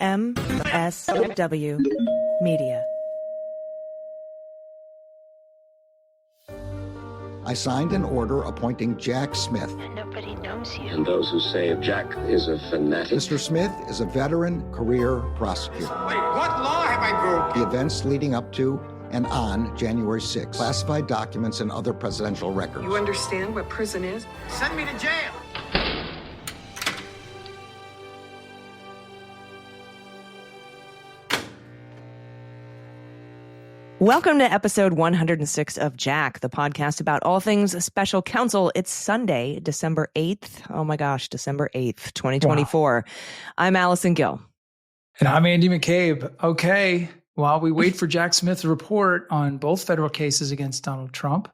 MSW Media. I signed an order appointing Jack Smith. And nobody knows you. And those who say Jack is a fanatic. Mr. Smith is a veteran career prosecutor. Wait, what law have I broken? The events leading up to and on January 6th, classified documents and other presidential records. You understand what prison is? Send me to jail. Welcome to episode 106 of Jack, the podcast about all things special counsel. It's Sunday, December 8th. Oh my gosh, December 8th, 2024. Wow. I'm Allison Gill. And I'm Andy McCabe. Okay, while we wait for Jack Smith's report on both federal cases against Donald Trump,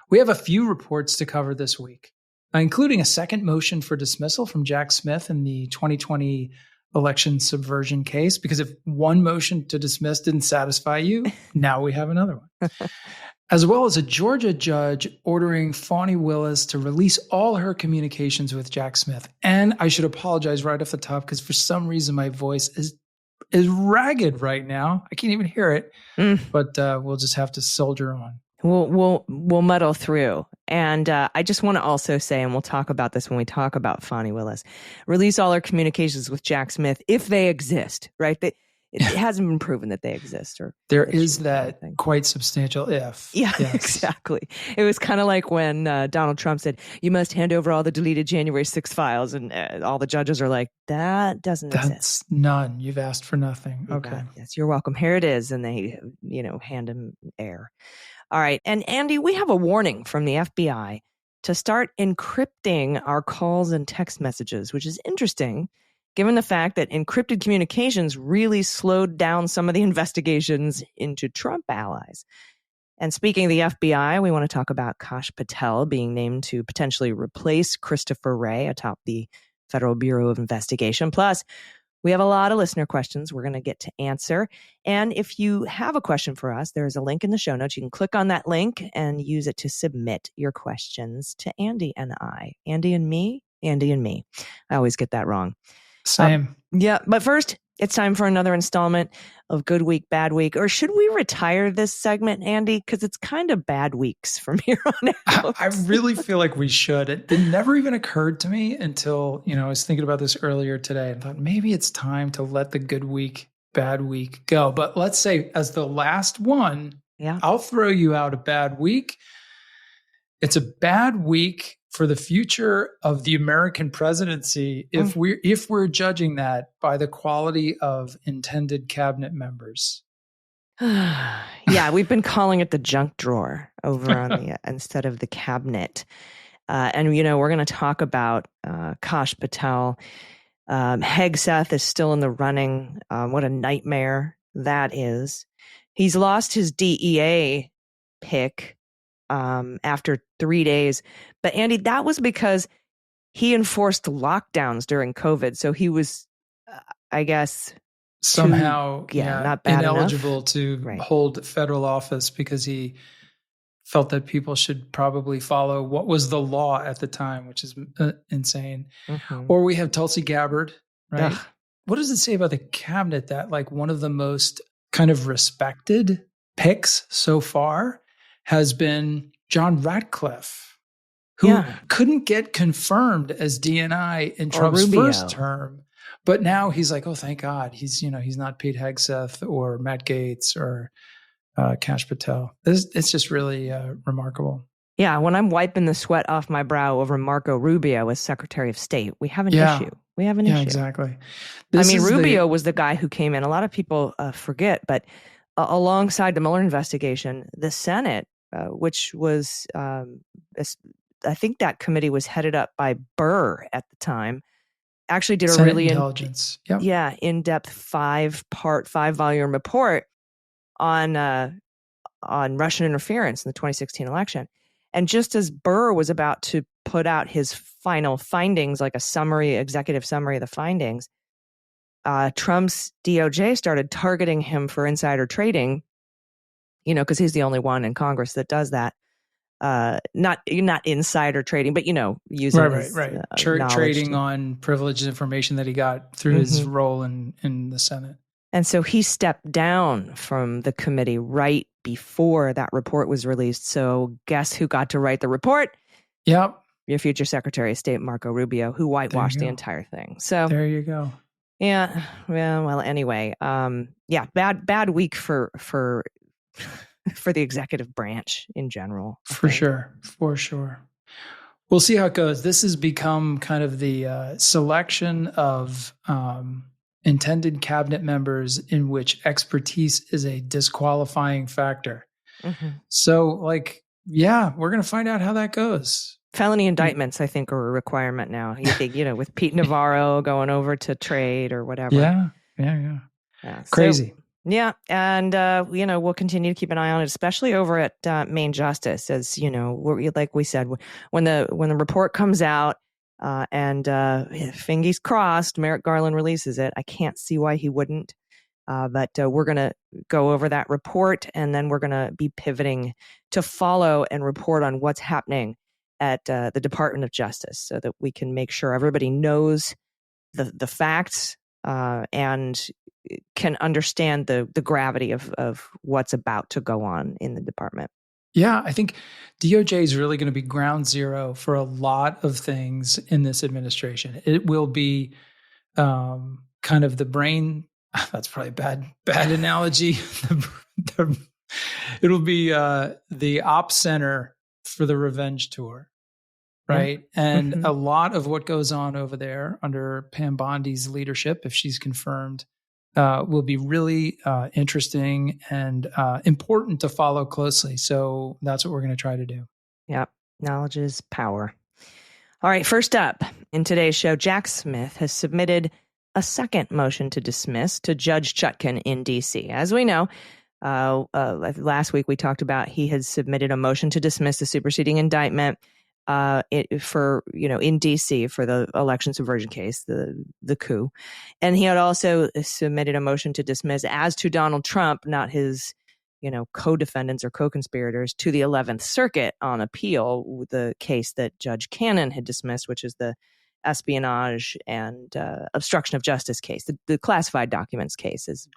we have a few reports to cover this week, including a second motion for dismissal from Jack Smith in the 2020 election subversion case, because if one motion to dismiss didn't satisfy you, now we have another one. As well as a Georgia judge ordering Fani Willis to release all her communications with Jack Smith. And I should apologize right off the top, because for some reason my voice is ragged right now. I can't even hear it, but we'll just have to soldier on. We'll muddle through. And I just want to also say, and we'll talk about this when we talk about Fani Willis, release all our communications with Jack Smith if they exist, right? It hasn't been proven that they exist. Or there is that quite substantial if. Yeah, yes. Exactly. It was kind of like when Donald Trump said, you must hand over all the deleted January 6th files. And all the judges are like, that doesn't exist. That's none. You've asked for nothing. Okay. Yes, you're welcome. Here it is. And they, hand him air. All right. And Andy, we have a warning from the FBI to start encrypting our calls and text messages, which is interesting, given the fact that encrypted communications really slowed down some of the investigations into Trump allies. And speaking of the FBI, we want to talk about Kash Patel being named to potentially replace Christopher Wray atop the Federal Bureau of Investigation. Plus, we have a lot of listener questions we're going to get to answer. And if you have a question for us, there is a link in the show notes. You can click on that link and use it to submit your questions to Andy and I. Andy and me? Andy and me. I always get that wrong. Same. Yeah. But first, it's time for another installment of Good Week, Bad Week. Or should we retire this segment, Andy? Because it's kind of bad weeks from here on out. I really feel like we should. It never even occurred to me until, I was thinking about this earlier today and thought maybe it's time to let the Good Week, Bad Week go. But let's say as the last one, I'll throw you out a bad week. It's a bad week for the future of the American presidency if we're judging that by the quality of intended cabinet members. Yeah, we've been calling it the junk drawer over on the instead of the cabinet. And we're going to talk about Kash Patel. Hegseth is still in the running. What a nightmare that is. He's lost his DEA pick after 3 days. But Andy, that was because he enforced lockdowns during COVID. So he was, I guess, somehow not bad ineligible enough to hold federal office because he felt that people should probably follow what was the law at the time, which is insane. Mm-hmm. Or we have Tulsi Gabbard, right? Ugh. What does it say about the cabinet that one of the most kind of respected picks so far has been John Ratcliffe, who couldn't get confirmed as DNI in Trump's first term. But now he's like, oh, thank God. He's not Pete Hegseth or Matt Gaetz or Kash Patel. It's just really remarkable. Yeah, when I'm wiping the sweat off my brow over Marco Rubio as Secretary of State, we have an issue. We have an issue. Yeah, exactly. Rubio was the guy who came in. A lot of people forget, but alongside the Mueller investigation, the Senate, which was, I think that committee was headed up by Burr at the time, actually did Senate a really intelligence. In-depth 5-volume report on Russian interference in the 2016 election. And just as Burr was about to put out his final findings, like a executive summary of the findings, Trump's DOJ started targeting him for insider trading, because he's the only one in Congress that does that. not insider trading, but using his, trading on privileged information that he got through his role in the Senate. And so he stepped down from the committee right before that report was released. So guess who got to write the report? Yep. Your future Secretary of State, Marco Rubio, who whitewashed the entire thing. So there you go. Yeah. Well, anyway, bad week for the executive branch in general. For sure. We'll see how it goes. This has become kind of the selection of intended cabinet members in which expertise is a disqualifying factor. Mm-hmm. So, we're going to find out how that goes. Felony indictments, I think, are a requirement now. You think, with Pete Navarro going over to trade or whatever. Yeah. Crazy. And we'll continue to keep an eye on it, especially over at Main Justice, as like we said, when the report comes out. Fingers crossed, Merrick Garland releases it. I can't see why he wouldn't. But we're going to go over that report, and then we're going to be pivoting to follow and report on what's happening at the Department of Justice, so that we can make sure everybody knows the facts and can understand the gravity of what's about to go on in the department. Yeah, I think DOJ is really going to be ground zero for a lot of things in this administration. It will be kind of the brain. That's probably a bad analogy. It'll be the op center for the revenge tour, right? And a lot of what goes on over there under Pam Bondi's leadership, if she's confirmed, will be really interesting and important to follow closely. So that's what we're going to try to do. Yep. Knowledge is power. All right. First up in today's show, Jack Smith has submitted a second motion to dismiss to Judge Chutkan in D.C. As we know, last week we talked about he had submitted a motion to dismiss the superseding indictment in D.C. for the election subversion case, the coup. And he had also submitted a motion to dismiss as to Donald Trump, not his, co-defendants or co-conspirators, to the 11th Circuit on appeal, the case that Judge Cannon had dismissed, which is the espionage and obstruction of justice case, the classified documents case, as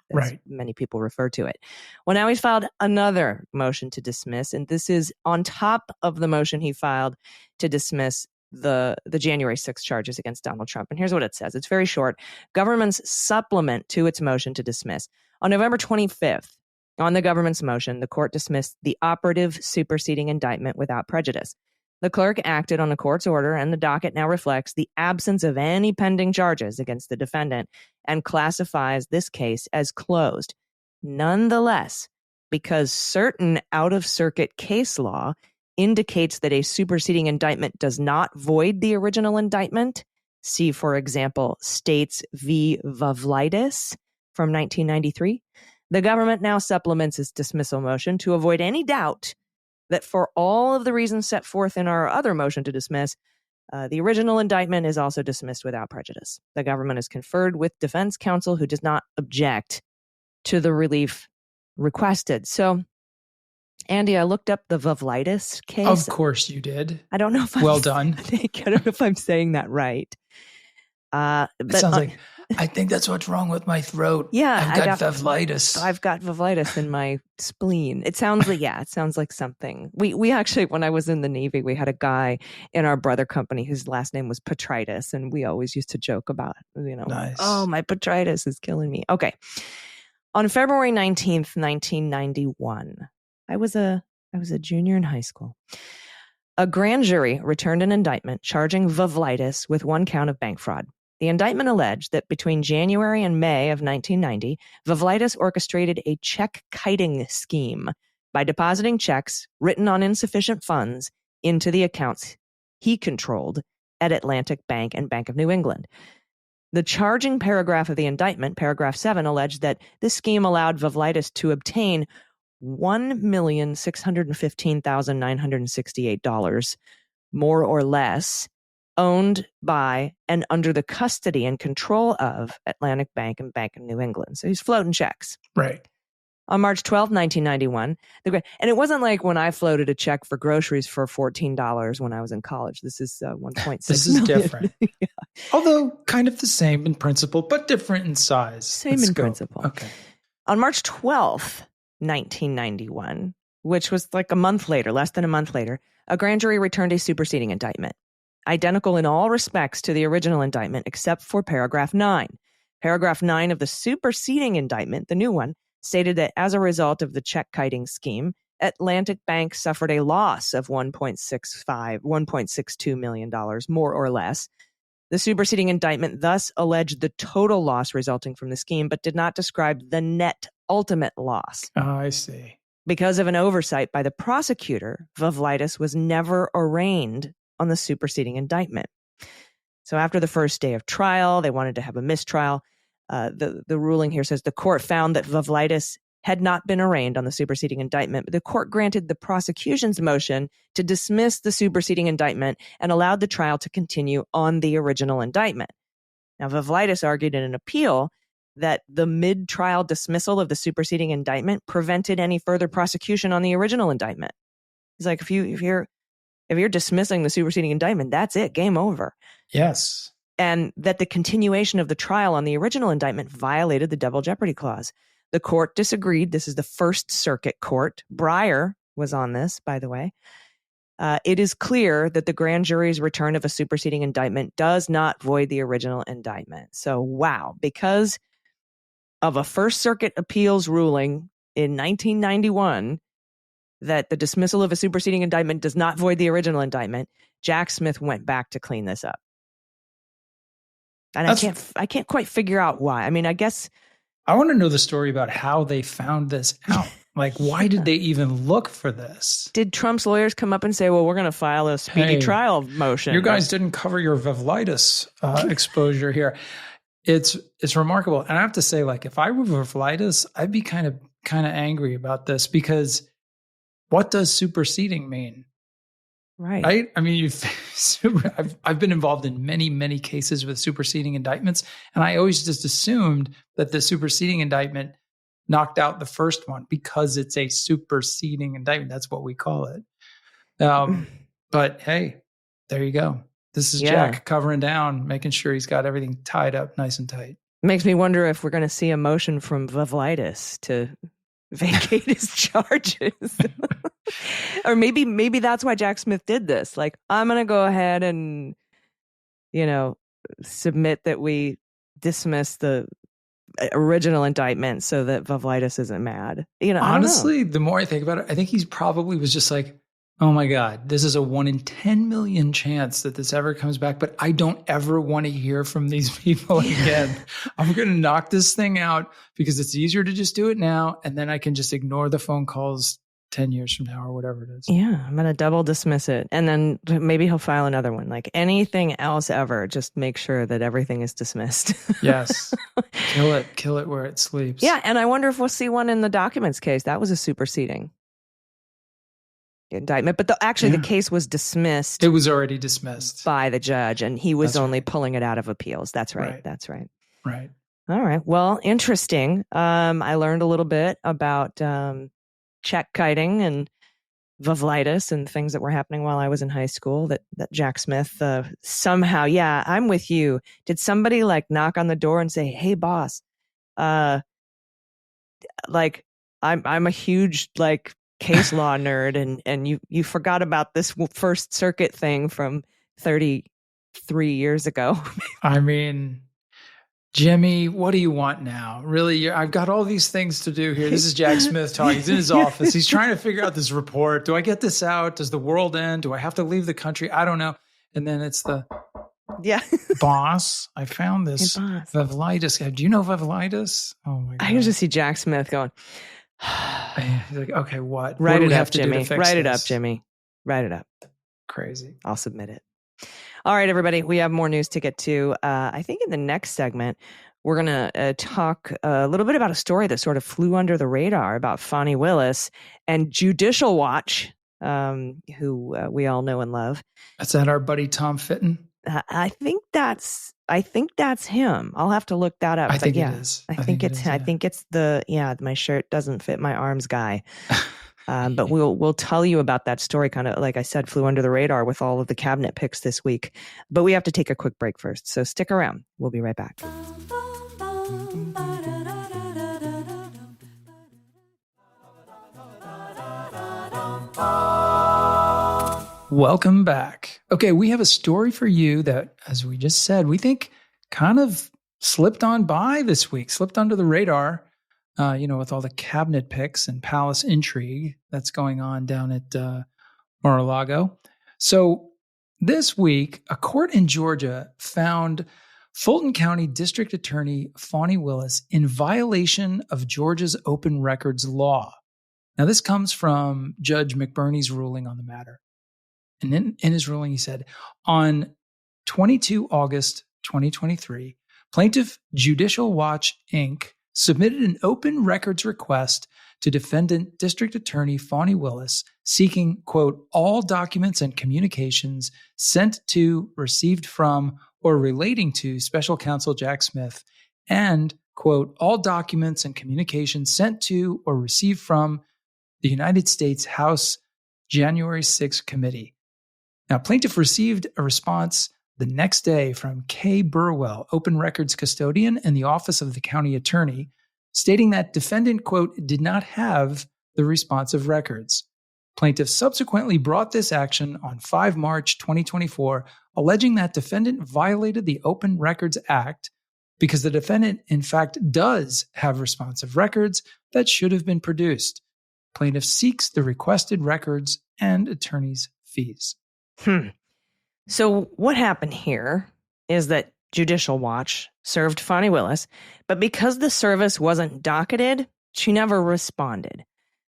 many people refer to it. Well, now he's filed another motion to dismiss, and this is on top of the motion he filed to dismiss the January 6th charges against Donald Trump. And here's what it says. It's very short. Government's supplement to its motion to dismiss. On November 25th, on the government's motion, the court dismissed the operative superseding indictment without prejudice. The clerk acted on the court's order, and the docket now reflects the absence of any pending charges against the defendant and classifies this case as closed. Nonetheless, because certain out-of-circuit case law indicates that a superseding indictment does not void the original indictment, see, for example, States v. Vavlidis from 1993, the government now supplements its dismissal motion to avoid any doubt that for all of the reasons set forth in our other motion to dismiss, the original indictment is also dismissed without prejudice. The government has conferred with defense counsel, who does not object to the relief requested. So, Andy, I looked up the Vavlidis case. Of course you did. I don't know if well done. I don't know if I'm saying that right. It sounds like, I think that's what's wrong with my throat. Yeah. I've got Vavlidis. I've got Vavlidis in my spleen. It sounds like something. We actually, when I was in the Navy, we had a guy in our brother company whose last name was Petritis. And we always used to joke about, nice. Oh, my Petritis is killing me. Okay. On February 19th, 1991, I was a junior in high school. A grand jury returned an indictment charging Vavlidis with one count of bank fraud. The indictment alleged that between January and May of 1990, Vavlidis orchestrated a check kiting scheme by depositing checks written on insufficient funds into the accounts he controlled at Atlantic Bank and Bank of New England. The charging paragraph of the indictment, paragraph 7, alleged that this scheme allowed Vavlidis to obtain $1,615,968, more or less, owned by and under the custody and control of Atlantic Bank and Bank of New England. So he's floating checks. Right. On March 12, 1991, and it wasn't like when I floated a check for groceries for $14 when I was in college. This is 1.6 This is million. different. Although kind of the same in principle, but different in size. Same in principle. Okay. On March 12th, 1991, which was like a month later, less than a month later, a grand jury returned a superseding indictment, identical in all respects to the original indictment, except for paragraph 9. Paragraph 9 of the superseding indictment, the new one, stated that as a result of the check kiting scheme, Atlantic Bank suffered a loss of $1.62 million, more or less. The superseding indictment thus alleged the total loss resulting from the scheme, but did not describe the net ultimate loss. Oh, I see. Because of an oversight by the prosecutor, Vavlitis was never arraigned on the superseding indictment. So after the first day of trial, they wanted to have a mistrial. The ruling here says the court found that Vavlitis had not been arraigned on the superseding indictment, but the court granted the prosecution's motion to dismiss the superseding indictment and allowed the trial to continue on the original indictment. Now, Vavlitis argued in an appeal that the mid-trial dismissal of the superseding indictment prevented any further prosecution on the original indictment. He's like, if you're dismissing the superseding indictment, that's it, game over. Yes. And that the continuation of the trial on the original indictment violated the double jeopardy clause. The court disagreed. This is the First Circuit Court. Breyer was on this, by the way. It is clear that the grand jury's return of a superseding indictment does not void the original indictment. So, wow, because of a First Circuit appeals ruling in 1991 that the dismissal of a superseding indictment does not void the original indictment, Jack Smith went back to clean this up. And I can't quite figure out why. I mean, I guess I want to know the story about how they found this out. Like, why did they even look for this? Did Trump's lawyers come up and say, well, we're going to file a speedy trial motion? You guys didn't cover your Vavlitis exposure here. It's remarkable. And I have to say, like, if I were Vavlitis, I'd be kind of angry about this, because what does superseding mean? Right. I mean, I've been involved in many, many cases with superseding indictments, and I always just assumed that the superseding indictment knocked out the first one because it's a superseding indictment. That's what we call it. But hey, there you go. This is Jack covering down, making sure he's got everything tied up nice and tight. Makes me wonder if we're going to see a motion from Vavlitis to vacate his charges. Or maybe that's why Jack Smith did this. Like, I'm going to go ahead and, submit that we dismiss the original indictment so that Vavlitis isn't mad. Honestly, the more I think about it, I think he's probably was just like, oh my God, this is a 1 in 10 million chance that this ever comes back, but I don't ever want to hear from these people again. I'm going to knock this thing out because it's easier to just do it now, and then I can just ignore the phone calls 10 years from now or whatever it is. Yeah, I'm going to double dismiss it. And then maybe he'll file another one. Like anything else ever, just make sure that everything is dismissed. Yes. Kill it where it sleeps. Yeah, and I wonder if we'll see one in the documents case. That was a superseding indictment, but the case was dismissed. It was already dismissed by the judge, and he was only pulling it out of appeals. That's right. That's right. Right. All right. Well, interesting. I learned a little bit about check kiting and Vavlitis and things that were happening while I was in high school. That Jack Smith somehow, I'm with you. Did somebody like knock on the door and say, "Hey, boss, I'm a huge case law nerd, and you forgot about this First Circuit thing from 33 years ago." I mean, Jimmy, what do you want now? Really, I've got all these things to do here. This is Jack Smith talking. He's in his office. He's trying to figure out this report. Do I get this out? Does the world end? Do I have to leave the country? I don't know. And then it's the boss, I found this Vavlitis. Do you know Vavlitis? Oh my God. I can just see Jack Smith going, he's like, okay, what? Write it up, Jimmy. Write it up, Jimmy. Write it up. Crazy. I'll submit it. All right, everybody. We have more news to get to. I think in the next segment, we're going to talk a little bit about a story that sort of flew under the radar about Fani Willis and Judicial Watch, who we all know and love. That's that our buddy Tom Fitton? I think that's him. I'll have to look that up. I think it is. I think it's my shirt doesn't fit my arms guy. But we'll tell you about that story, kind of like I said, flew under the radar with all of the cabinet picks this week. But we have to take a quick break first. So stick around. We'll be right back. Welcome back. Okay, we have a story for you that, as we just said, we think kind of slipped on by this week, slipped under the radar, with all the cabinet picks and palace intrigue that's going on down at Mar-a-Lago. So this week, a court in Georgia found Fulton County District Attorney Fani Willis in violation of Georgia's open records law. Now, this comes from Judge McBurney's ruling on the matter. And in his ruling, he said, on 22 August 2023, plaintiff Judicial Watch, Inc. submitted an open records request to defendant District Attorney Fani Willis seeking, quote, all documents and communications sent to, received from, or relating to Special Counsel Jack Smith, and, quote, all documents and communications sent to or received from the United States House January 6 Committee. Now, plaintiff received a response the next day from Kay Burwell, open records custodian in the office of the county attorney, stating that defendant, quote, did not have the responsive records. Plaintiff subsequently brought this action on 5 March 2024, alleging that defendant violated the Open Records Act because the defendant, in fact, does have responsive records that should have been produced. Plaintiff seeks the requested records and attorney's fees. So what happened here is that Judicial Watch served Fani Willis, but because the service wasn't docketed, she never responded.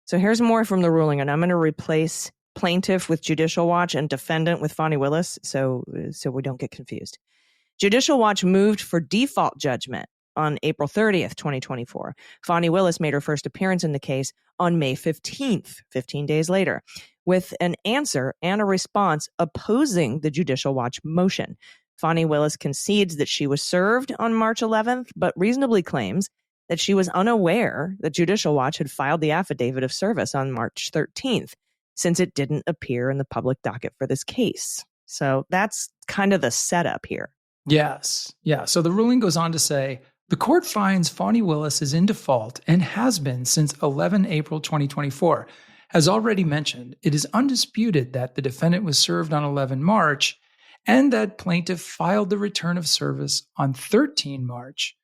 So here's more from the ruling, and I'm going to replace plaintiff with Judicial Watch and defendant with Fani Willis, so we don't get confused. Judicial Watch moved for default judgment on April 30th, 2024. Fani Willis made her first appearance in the case on May 15th, 15 days later, with an answer and a response opposing the Judicial Watch motion. Fani Willis concedes that she was served on March 11th, but reasonably claims that she was unaware that Judicial Watch had filed the affidavit of service on March 13th, since it didn't appear in the public docket for this case. So that's kind of the setup here. Yes. Yeah. So the ruling goes on to say, the court finds Fani Willis is in default and has been since 11 April 2024. As already mentioned, it is undisputed that the defendant was served on 11 March and that plaintiff filed the return of service on 13 March.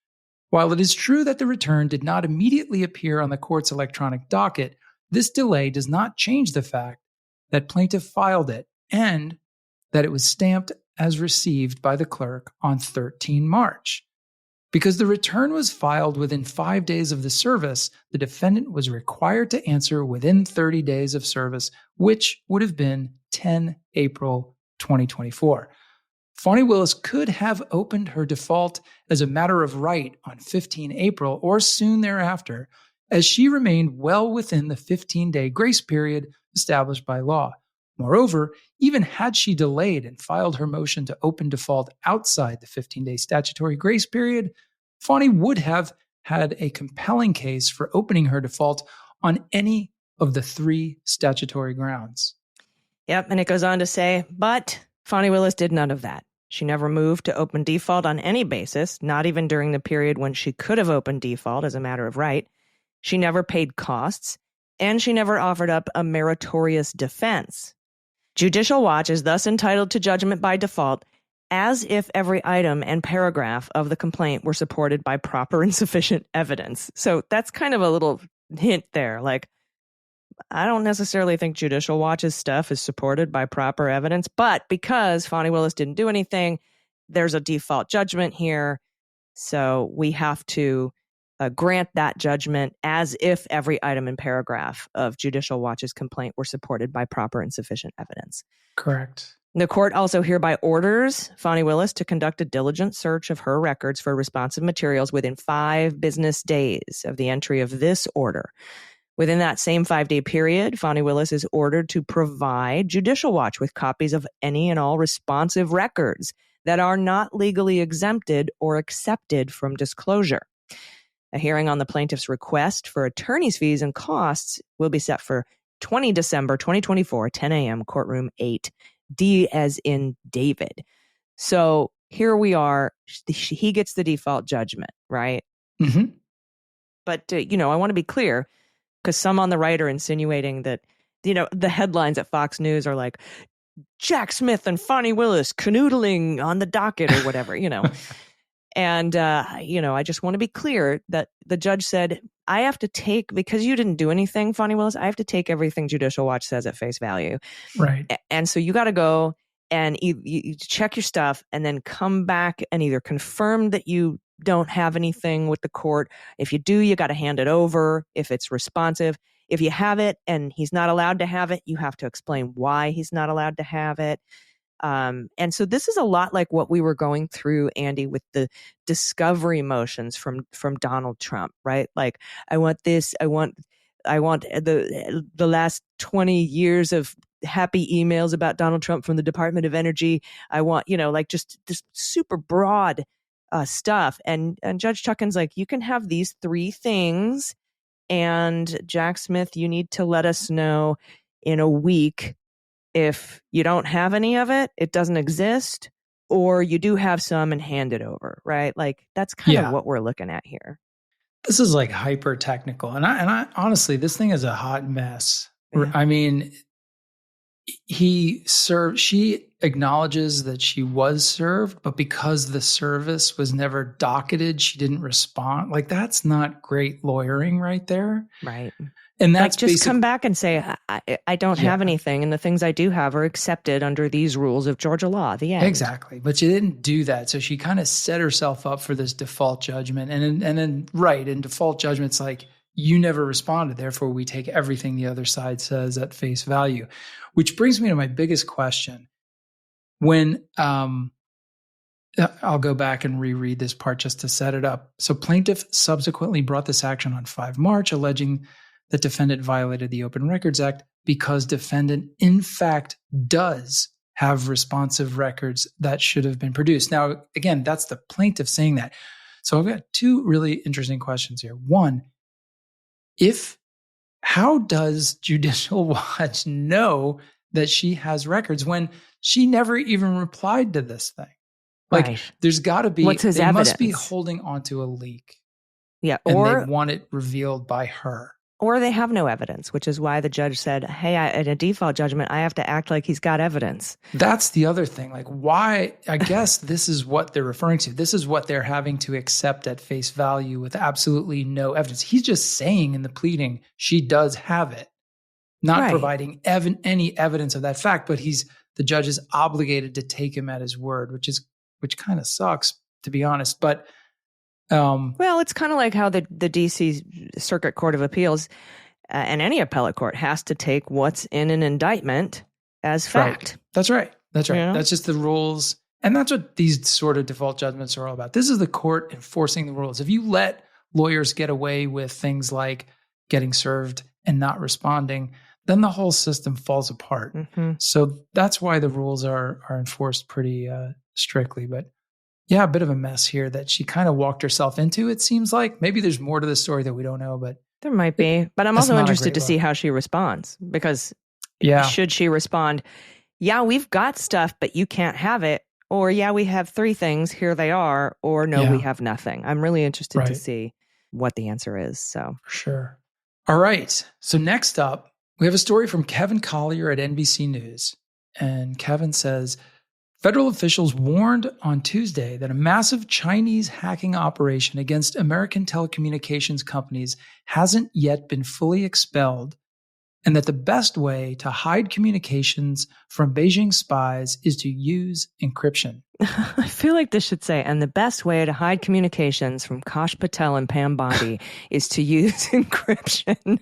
While it is true that the return did not immediately appear on the court's electronic docket, this delay does not change the fact that plaintiff filed it and that it was stamped as received by the clerk on 13 March. Because the return was filed within 5 days of the service, the defendant was required to answer within 30 days of service, which would have been 10 April 2024. Fani Willis could have opened her default as a matter of right on 15 April or soon thereafter, as she remained well within the 15-day grace period established by law. Moreover, even had she delayed and filed her motion to open default outside the 15-day statutory grace period, Fani would have had a compelling case for opening her default on any of the 3 statutory grounds. Yep, and it goes on to say, but Fani Willis did none of that. She never moved to open default on any basis, not even during the period when she could have opened default as a matter of right. She never paid costs, and she never offered up a meritorious defense. Judicial Watch is thus entitled to judgment by default as if every item and paragraph of the complaint were supported by proper and sufficient evidence. So that's kind of a little hint there. Like, I don't necessarily think Judicial Watch's stuff is supported by proper evidence, but because Fani Willis didn't do anything, there's a default judgment here. So we have to grant that judgment as if every item and paragraph of Judicial Watch's complaint were supported by proper and sufficient evidence. Correct. The court also hereby orders Fani Willis to conduct a diligent search of her records for responsive materials within 5 business days of the entry of this order. Within that same 5-day period, Fani Willis is ordered to provide Judicial Watch with copies of any and all responsive records that are not legally exempted or accepted from disclosure. A hearing on the plaintiff's request for attorney's fees and costs will be set for 20 December 2024, 10 a.m., courtroom 8, D as in David. So here we are. He gets the default judgment, right? Mm-hmm. But, I want to be clear, because some on the right are insinuating that, the headlines at Fox News are like, Jack Smith and Fani Willis canoodling on the docket or whatever, And, I just want to be clear that the judge said, I have to take, because you didn't do anything, Fani Willis, I have to take everything Judicial Watch says at face value. Right. And so you got to go and you check your stuff and then come back and either confirm that you don't have anything with the court. If you do, you got to hand it over if it's responsive. If you have it and he's not allowed to have it, you have to explain why he's not allowed to have it. And so this is a lot like what we were going through, Andy, with the discovery motions from Donald Trump, right? Like, I want this, I want the last 20 years of happy emails about Donald Trump from the Department of Energy. I want, just this super broad stuff. And Judge Chutkan's like, you can have these 3 things. And Jack Smith, you need to let us know in a week if you don't have any of it, it doesn't exist, or you do have some and hand it over, right? Like, that's kind of what we're looking at here. This is like hyper technical. And I honestly, this thing is a hot mess. Yeah. I mean, she acknowledges that she was served, but because the service was never docketed, she didn't respond. Like, that's not great lawyering right there. Right. And that's like, just come back and say, I don't have anything, and the things I do have are accepted under these rules of Georgia law. The end. Exactly. But she didn't do that. So she kind of set herself up for this default judgment. And then in default judgment's like, you never responded, therefore we take everything the other side says at face value. Which brings me to my biggest question. When I'll go back and reread this part just to set it up. So plaintiff subsequently brought this action on 5 March, alleging that defendant violated the Open Records Act because defendant, in fact, does have responsive records that should have been produced. Now, again, that's the plaintiff saying that. So I've got 2 really interesting questions here. One, how does Judicial Watch know that she has records when she never even replied to this thing? Like, right. There's got to be, what's his they evidence? Must be holding onto a leak. Yeah. And they want it revealed by her. Or they have no evidence, which is why the judge said, hey, in a default judgment, I have to act like he's got evidence. That's the other thing. Like, why? I guess this is what they're referring to. This is what they're having to accept at face value with absolutely no evidence. He's just saying in the pleading, she does have it, not providing any evidence of that fact. But the judge is obligated to take him at his word, which kind of sucks, to be honest. But well, it's kind of like how the D.C. Circuit Court of Appeals and any appellate court has to take what's in an indictment as fact. Right. That's right. You know? That's just the rules. And that's what these sort of default judgments are all about. This is the court enforcing the rules. If you let lawyers get away with things like getting served and not responding, then the whole system falls apart. Mm-hmm. So that's why the rules are enforced pretty strictly. But yeah, a bit of a mess here that she kind of walked herself into, it seems like. Maybe there's more to the story that we don't know, but there might be. But I'm also interested to see how she responds, because should she respond, yeah, we've got stuff, but you can't have it, or yeah, we have 3 things, here they are, or no, we have nothing. I'm really interested to see what the answer is. So for sure. All right. So next up, we have a story from Kevin Collier at NBC News. And Kevin says, federal officials warned on Tuesday that a massive Chinese hacking operation against American telecommunications companies hasn't yet been fully expelled, and that the best way to hide communications from Beijing spies is to use encryption. I feel like this should say, and the best way to hide communications from Kash Patel and Pam Bondi is to use encryption.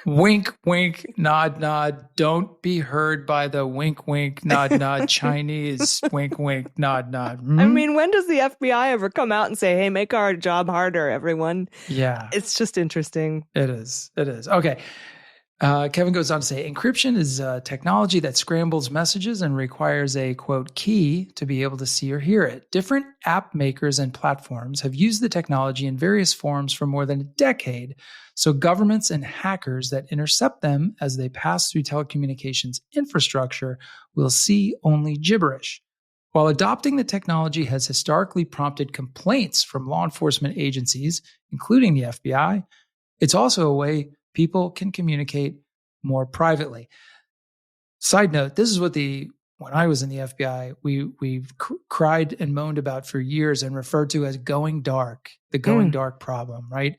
Wink, wink, nod, nod. Don't be heard by the wink, wink, nod, nod Chinese. Wink, wink, nod, nod. I mean, when does the FBI ever come out and say, hey, make our job harder, everyone? Yeah. It's just interesting. It is. Okay. Kevin goes on to say, encryption is a technology that scrambles messages and requires a, quote, key to be able to see or hear it. Different app makers and platforms have used the technology in various forms for more than a decade, so governments and hackers that intercept them as they pass through telecommunications infrastructure will see only gibberish. While adopting the technology has historically prompted complaints from law enforcement agencies, including the FBI, it's also a way people can communicate more privately. Side note, this is what when I was in the FBI, we've cried and moaned about for years and referred to as going dark, the going dark problem, right?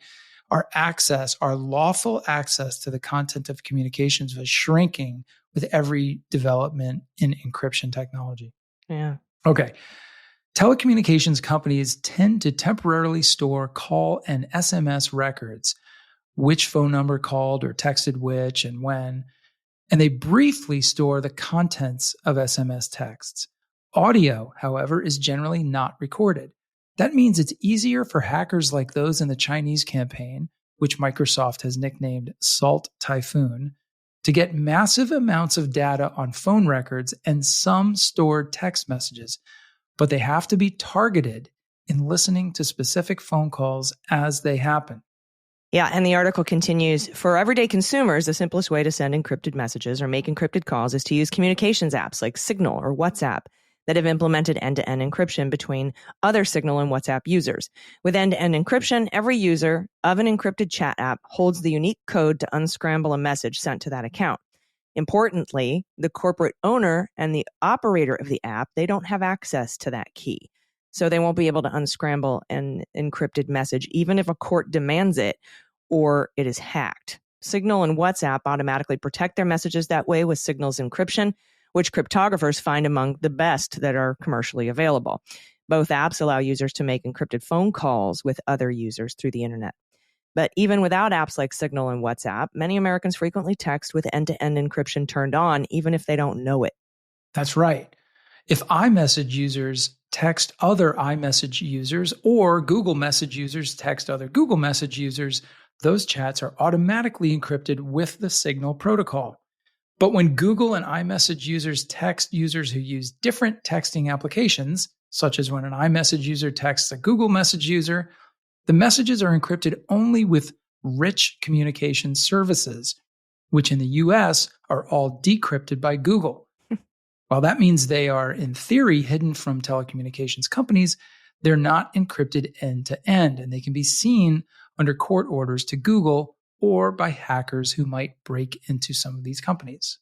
Our lawful access to the content of communications was shrinking with every development in encryption technology. Yeah. Okay. Telecommunications companies tend to temporarily store call and SMS records, which phone number called or texted which and when, and they briefly store the contents of SMS texts. Audio, however, is generally not recorded. That means it's easier for hackers like those in the Chinese campaign, which Microsoft has nicknamed Salt Typhoon, to get massive amounts of data on phone records and some stored text messages, but they have to be targeted in listening to specific phone calls as they happen. Yeah, and the article continues, for everyday consumers, the simplest way to send encrypted messages or make encrypted calls is to use communications apps like Signal or WhatsApp that have implemented end-to-end encryption between other Signal and WhatsApp users. With end-to-end encryption, every user of an encrypted chat app holds the unique code to unscramble a message sent to that account. Importantly, the corporate owner and the operator of the app, they don't have access to that key. So they won't be able to unscramble an encrypted message, even if a court demands it or it is hacked. Signal and WhatsApp automatically protect their messages that way with Signal's encryption, which cryptographers find among the best that are commercially available. Both apps allow users to make encrypted phone calls with other users through the internet. But even without apps like Signal and WhatsApp, many Americans frequently text with end-to-end encryption turned on, even if they don't know it. That's right. If iMessage users text other iMessage users or Google Message users text other Google Message users, those chats are automatically encrypted with the Signal protocol. But when Google and iMessage users text users who use different texting applications, such as when an iMessage user texts a Google Message user, the messages are encrypted only with rich communication services, which in the US are all decrypted by Google. While that means they are, in theory, hidden from telecommunications companies, they're not encrypted end-to-end, and they can be seen under court orders to Google or by hackers who might break into some of these companies.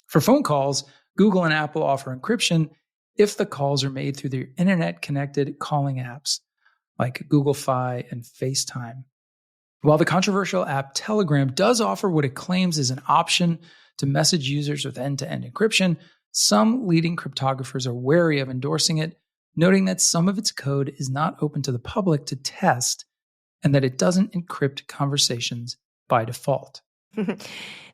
For phone calls, Google and Apple offer encryption if the calls are made through their internet-connected calling apps like Google Fi and FaceTime. While the controversial app Telegram does offer what it claims is an option to message users with end-to-end encryption, some leading cryptographers are wary of endorsing it, noting that some of its code is not open to the public to test and that it doesn't encrypt conversations by default.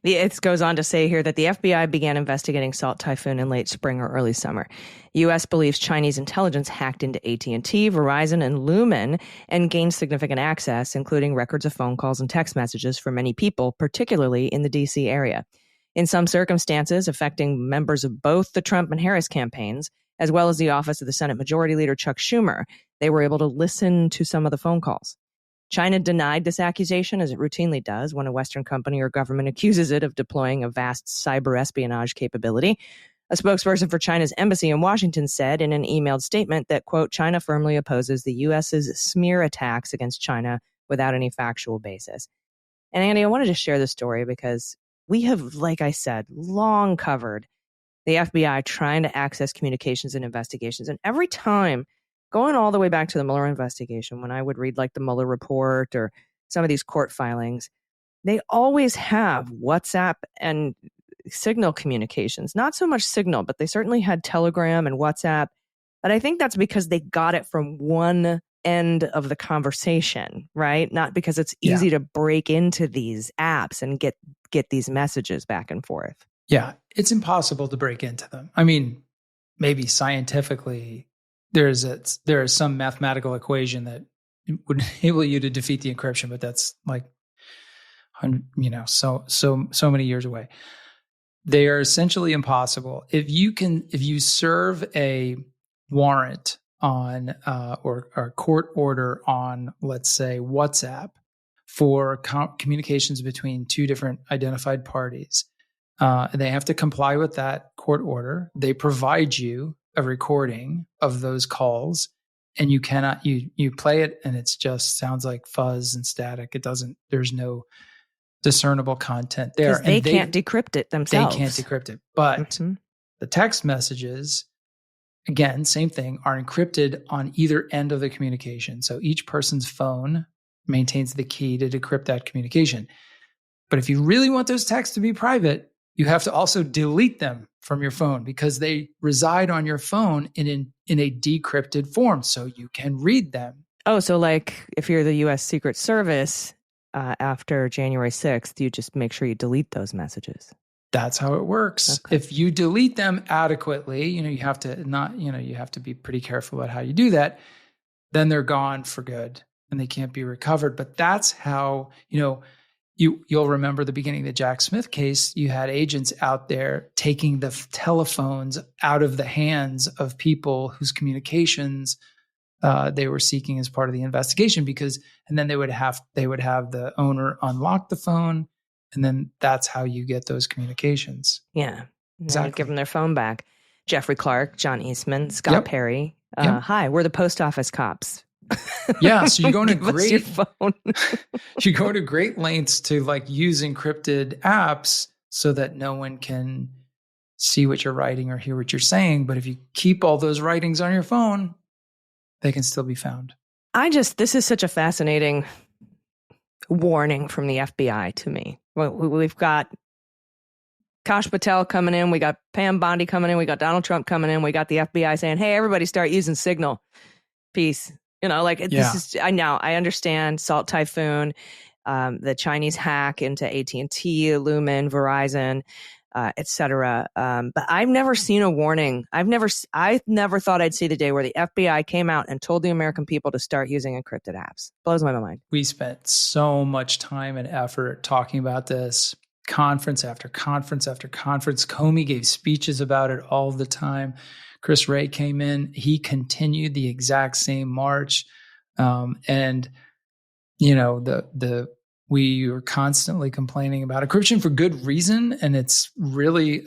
It goes on to say here that the FBI began investigating Salt Typhoon in late spring or early summer. U.S. believes Chinese intelligence hacked into AT&T, Verizon, and Lumen and gained significant access, including records of phone calls and text messages for many people, particularly in the D.C. area. In some circumstances, affecting members of both the Trump and Harris campaigns, as well as the office of the Senate Majority Leader Chuck Schumer, they were able to listen to some of the phone calls. China denied this accusation, as it routinely does when a Western company or government accuses it of deploying a vast cyber espionage capability. A spokesperson for China's embassy in Washington said in an emailed statement that, quote, China firmly opposes the U.S.'s smear attacks against China without any factual basis. And Andy, I wanted to share this story because we have, like I said, long covered the FBI trying to access communications and investigations. And every time, going all the way back to the Mueller investigation, when I would read like the Mueller report or some of these court filings, they always have WhatsApp and Signal communications. Not so much Signal, but they certainly had Telegram and WhatsApp. But I think that's because they got it from one end of the conversation, right? Not because it's easy to break into these apps and get these messages back and forth. Yeah, it's impossible to break into them. I mean, maybe scientifically, there is some mathematical equation that would enable you to defeat the encryption, but that's like so many years away. They are essentially impossible. If you serve a warrant on or a court order on, let's say, WhatsApp for communications between two different identified parties, they have to comply with that court order. They provide you a recording of those calls, and you cannot you play it, and it's just sounds like fuzz and static. There's no discernible content there. They can't decrypt it themselves. They can't decrypt it. But the text messages, again, same thing, are encrypted on either end of the communication. So each person's phone maintains the key to decrypt that communication. But if you really want those texts to be private, you have to also delete them from your phone because they reside on your phone in a decrypted form, so you can read them. Oh, so like if you're the U.S. Secret Service, after January 6th, you just make sure you delete those messages. That's how it works. Okay. If you delete them adequately, you have to be pretty careful about how you do that. Then they're gone for good and they can't be recovered. But that's how, you'll remember the beginning of the Jack Smith case. You had agents out there taking the telephones out of the hands of people whose communications they were seeking as part of the investigation, and then they would have the owner unlock the phone, and then that's how you get those communications. Yeah, exactly. Give them their phone back. Jeffrey Clark, John Eastman, Scott Perry. Hi, we're the post office cops. Yeah, so you go into phone. great lengths to use encrypted apps so that no one can see what you're writing or hear what you're saying. But if you keep all those writings on your phone, they can still be found. This is such a fascinating warning from the FBI to me. We've got Kash Patel coming in. We got Pam Bondi coming in. We got Donald Trump coming in. We got the FBI saying, hey, everybody start using Signal. Peace. This is, I understand Salt Typhoon, the Chinese hack into AT&T, Lumen, Verizon, et cetera. But I've never seen a warning. I've never thought I'd see the day where the FBI came out and told the American people to start using encrypted apps. Blows my mind. We spent so much time and effort talking about this, conference after conference after conference. Comey gave speeches about it all the time. Chris Wray came in. He continued the exact same march. We were constantly complaining about encryption for good reason. And it's really,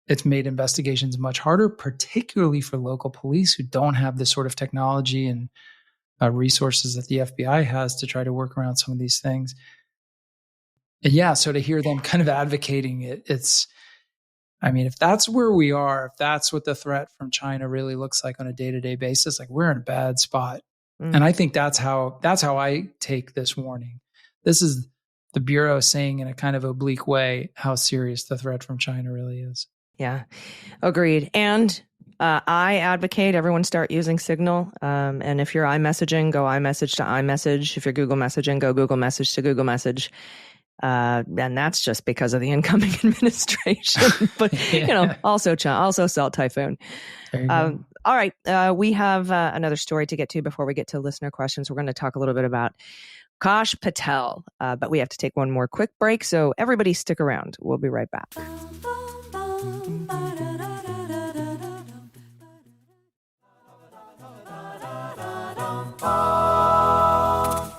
it's made investigations much harder, particularly for local police who don't have the sort of technology and resources that the FBI has to try to work around some of these things. And so to hear them kind of advocating it, if that's where we are, if that's what the threat from China really looks like on a day-to-day basis, we're in a bad spot. And I think that's how I take this warning. This is the Bureau saying in a kind of oblique way how serious the threat from China really is. Yeah, agreed. And I advocate everyone start using Signal. And if you're iMessaging, go iMessage to iMessage. If you're Google Messaging, go Google Message to Google Message. And that's just because of the incoming administration. But, also Salt Typhoon. All right. We have another story to get to before we get to listener questions. We're going to talk a little bit about Kash Patel, but we have to take one more quick break. So everybody stick around. We'll be right back.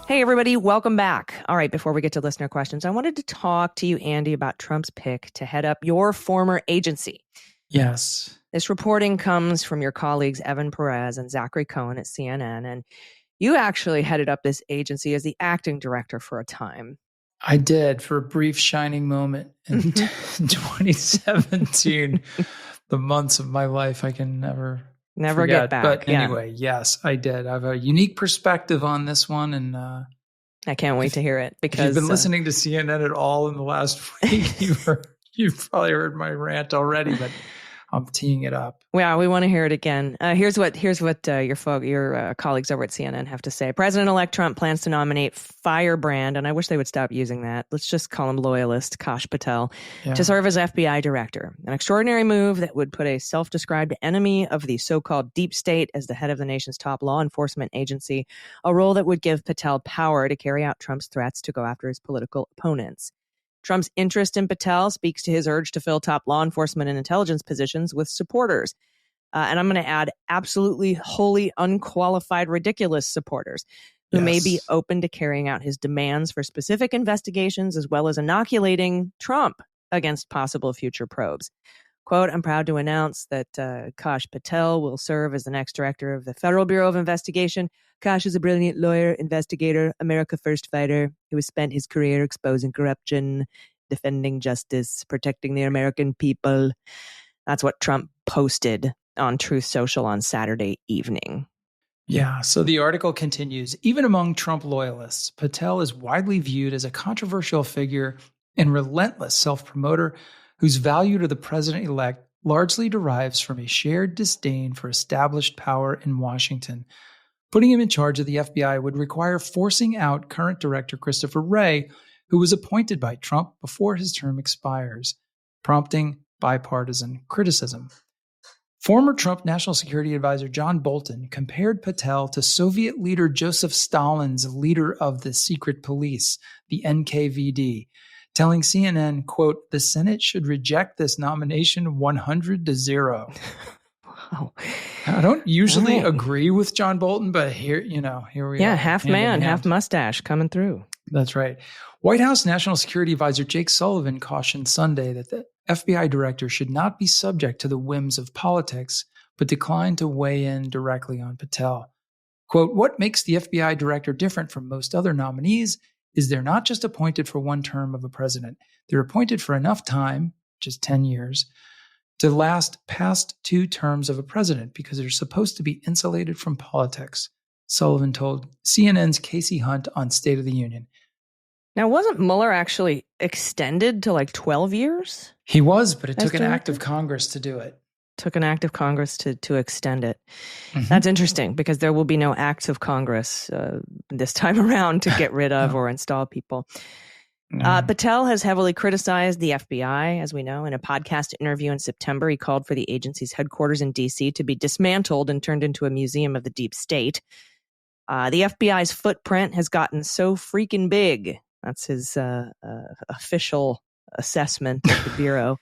Hey, everybody. Welcome back. All right. Before we get to listener questions, I wanted to talk to you, Andy, about Trump's pick to head up your former agency. Yes. This reporting comes from your colleagues, Evan Perez and Zachary Cohen at CNN. And you actually headed up this agency as the acting director for a time. I did, for a brief shining moment in 2017. The months of my life I can never forget. Get back. But anyway, yes, I did. I have a unique perspective on this one, and I can't wait to hear it. Because if you've been listening to CNN at all in the last week, you've probably heard my rant already. But I'm teeing it up. Yeah, we want to hear it again. Here's what your colleagues over at CNN have to say. President-elect Trump plans to nominate firebrand, and I wish they would stop using that. Let's just call him loyalist, Kash Patel, to serve as FBI director. An extraordinary move that would put a self-described enemy of the so-called deep state as the head of the nation's top law enforcement agency, a role that would give Patel power to carry out Trump's threats to go after his political opponents. Trump's interest in Patel speaks to his urge to fill top law enforcement and intelligence positions with supporters. And I'm going to add absolutely wholly unqualified, ridiculous supporters who may be open to carrying out his demands for specific investigations as well as inoculating Trump against possible future probes. Quote, I'm proud to announce that Kash Patel will serve as the next director of the Federal Bureau of Investigation. Kash is a brilliant lawyer, investigator, America First fighter who has spent his career exposing corruption, defending justice, protecting the American people. That's what Trump posted on Truth Social on Saturday evening. Yeah, so the article continues. Even among Trump loyalists, Patel is widely viewed as a controversial figure and relentless self-promoter whose value to the president-elect largely derives from a shared disdain for established power in Washington. Putting him in charge of the FBI would require forcing out current director Christopher Wray, who was appointed by Trump before his term expires, prompting bipartisan criticism. Former Trump National Security Advisor John Bolton compared Patel to Soviet leader Joseph Stalin's leader of the secret police, the NKVD, telling CNN, quote, the Senate should reject this nomination 100-0. Wow. I don't usually agree with John Bolton, but here we are. Yeah, half man, half mustache coming through. That's right. White House National Security Advisor Jake Sullivan cautioned Sunday that the FBI director should not be subject to the whims of politics, but declined to weigh in directly on Patel. Quote, what makes the FBI director different from most other nominees is they're not just appointed for one term of a president. They're appointed for enough time, just 10 years, to last past 2 terms of a president because they're supposed to be insulated from politics, Sullivan told CNN's Casey Hunt on State of the Union. Now, wasn't Mueller actually extended to like 12 years? He was, but it took an act of Congress to do it. Took an act of Congress to extend it. Mm-hmm. That's interesting because there will be no acts of Congress this time around to get rid of or install people. No. Patel has heavily criticized the FBI, as we know. In a podcast interview in September, he called for the agency's headquarters in D.C. to be dismantled and turned into a museum of the deep state. The FBI's footprint has gotten so freaking big. That's his official assessment of the Bureau.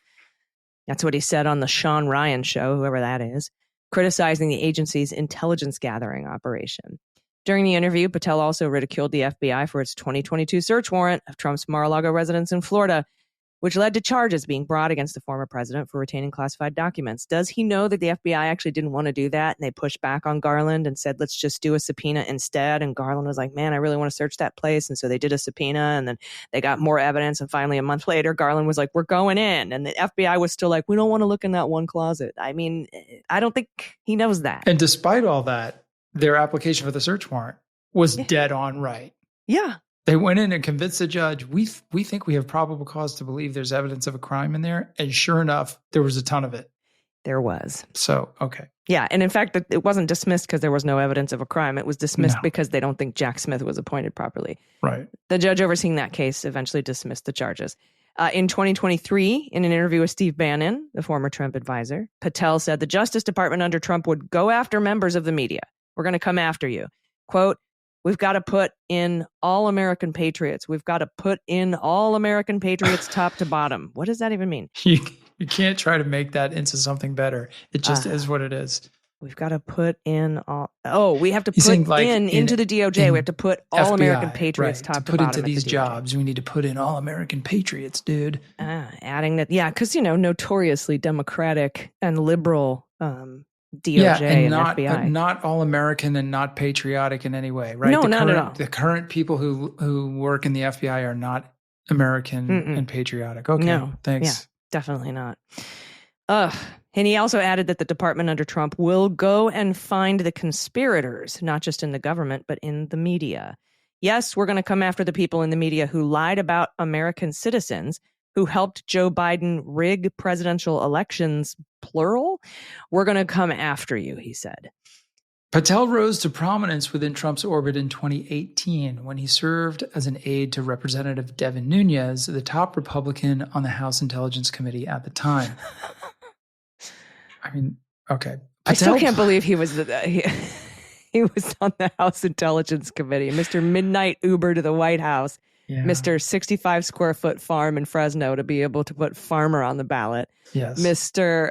That's what he said on the Sean Ryan show, whoever that is, criticizing the agency's intelligence gathering operation. During the interview, Patel also ridiculed the FBI for its 2022 search warrant of Trump's Mar-a-Lago residence in Florida, which led to charges being brought against the former president for retaining classified documents. Does he know that the FBI actually didn't want to do that? And they pushed back on Garland and said, let's just do a subpoena instead. And Garland was like, man, I really want to search that place. And so they did a subpoena and then they got more evidence. And finally, a month later, Garland was like, we're going in. And the FBI was still like, we don't want to look in that one closet. I mean, I don't think he knows that. And despite all that, their application for the search warrant was dead on right. Yeah. They went in and convinced the judge, we think we have probable cause to believe there's evidence of a crime in there. And sure enough, there was a ton of it. There was. So, okay. Yeah. And in fact, it wasn't dismissed because there was no evidence of a crime. It was dismissed because they don't think Jack Smith was appointed properly. Right. The judge overseeing that case eventually dismissed the charges. In 2023, in an interview with Steve Bannon, the former Trump advisor, Patel said the Justice Department under Trump would go after members of the media. We're going to come after you. Quote, we've got to put in all American patriots. We've got to put in all American patriots top to bottom. What does that even mean? You can't try to make that into something better. It just is what it is. We've got to put in all. Oh, we have to put into the DOJ. We have to put all FBI, American patriots top to bottom. Put into these jobs. We need to put in all American patriots, dude. Adding that. Yeah. Because, notoriously democratic and liberal DOJ and not, FBI. Not all American and not patriotic in any way, right? No, not at all. The current people who work in the FBI are not American and patriotic. Okay, no, thanks. Yeah, definitely not. And he also added that the department under Trump will go and find the conspirators, not just in the government, but in the media. Yes, we're going to come after the people in the media who lied about American citizens, who helped Joe Biden rig presidential elections, plural, we're going to come after you, he said. Patel rose to prominence within Trump's orbit in 2018 when he served as an aide to Representative Devin Nunes, the top Republican on the House Intelligence Committee at the time. I mean, okay. Patel, I still can't believe he was he was on the House Intelligence Committee. Mr. Midnight Uber to the White House. Yeah. Mr. 65 square foot farm in Fresno to be able to put farmer on the ballot. Yes. Mr.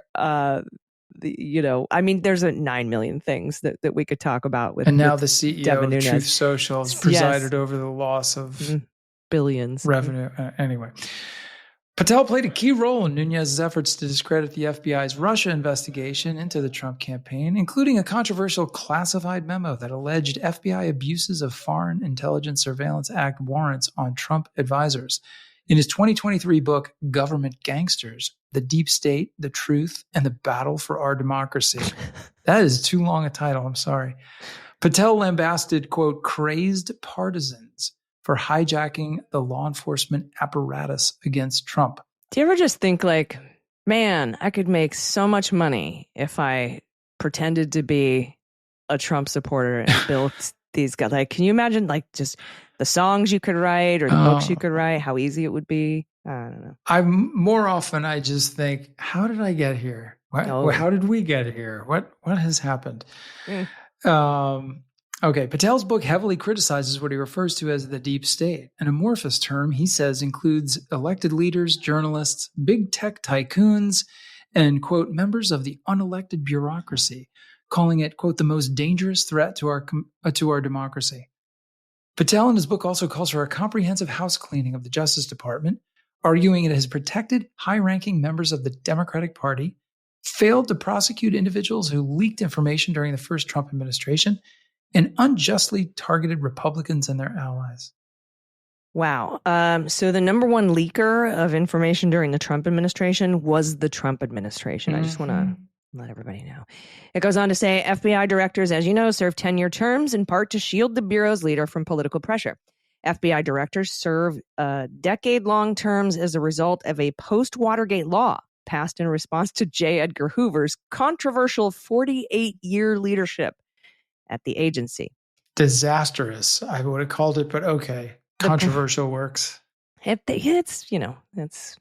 There's 9 million things that we could talk about with. And now with the CEO Devin of Nunes. Truth Social has presided over the loss of billions revenue. Anyway, Patel played a key role in Nunes' efforts to discredit the FBI's Russia investigation into the Trump campaign, including a controversial classified memo that alleged FBI abuses of Foreign Intelligence Surveillance Act warrants on Trump advisors. In his 2023 book, Government Gangsters, The Deep State, The Truth, and the Battle for Our Democracy. That is too long a title, I'm sorry. Patel lambasted, quote, crazed partisans for hijacking the law enforcement apparatus against Trump. Do you ever just think like, man, I could make so much money if I pretended to be a Trump supporter and built these guys? Like, can you imagine like just the songs you could write or the books you could write, how easy it would be? I don't know. I just think, how did I get here? How did we get here? What has happened? Okay, Patel's book heavily criticizes what he refers to as the deep state, an amorphous term he says includes elected leaders, journalists, big tech tycoons, and, quote, members of the unelected bureaucracy, calling it, quote, the most dangerous threat to our democracy. Patel in his book also calls for a comprehensive house cleaning of the Justice Department, arguing it has protected high-ranking members of the Democratic Party, failed to prosecute individuals who leaked information during the first Trump administration, and unjustly targeted Republicans and their allies. Wow. So the number one leaker of information during the Trump administration was the Trump administration. I just want to let everybody know. It goes on to say, FBI directors, as you know, serve 10-year terms in part to shield the Bureau's leader from political pressure. FBI directors serve decade-long terms as a result of a post-Watergate law passed in response to J. Edgar Hoover's controversial 48-year leadership at the agency. Disastrous, I would have called it, but okay. Controversial works. It's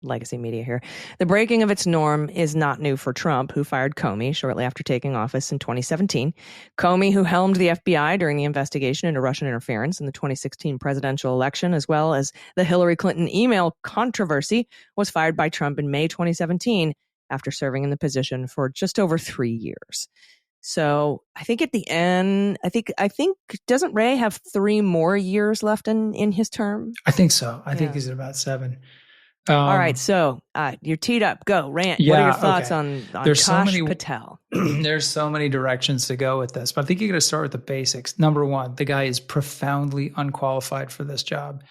legacy media here. The breaking of its norm is not new for Trump, who fired Comey shortly after taking office in 2017. Comey, who helmed the FBI during the investigation into Russian interference in the 2016 presidential election, as well as the Hillary Clinton email controversy, was fired by Trump in May 2017 after serving in the position for just over 3 years. So I think at the end, I think doesn't Ray have 3 more years left in his term? I think so. I think he's at about 7. All right, so you're teed up. Go, rant. What are your thoughts on Kash Patel? There's so many directions to go with this, but I think you got to start with the basics. Number one, the guy is profoundly unqualified for this job.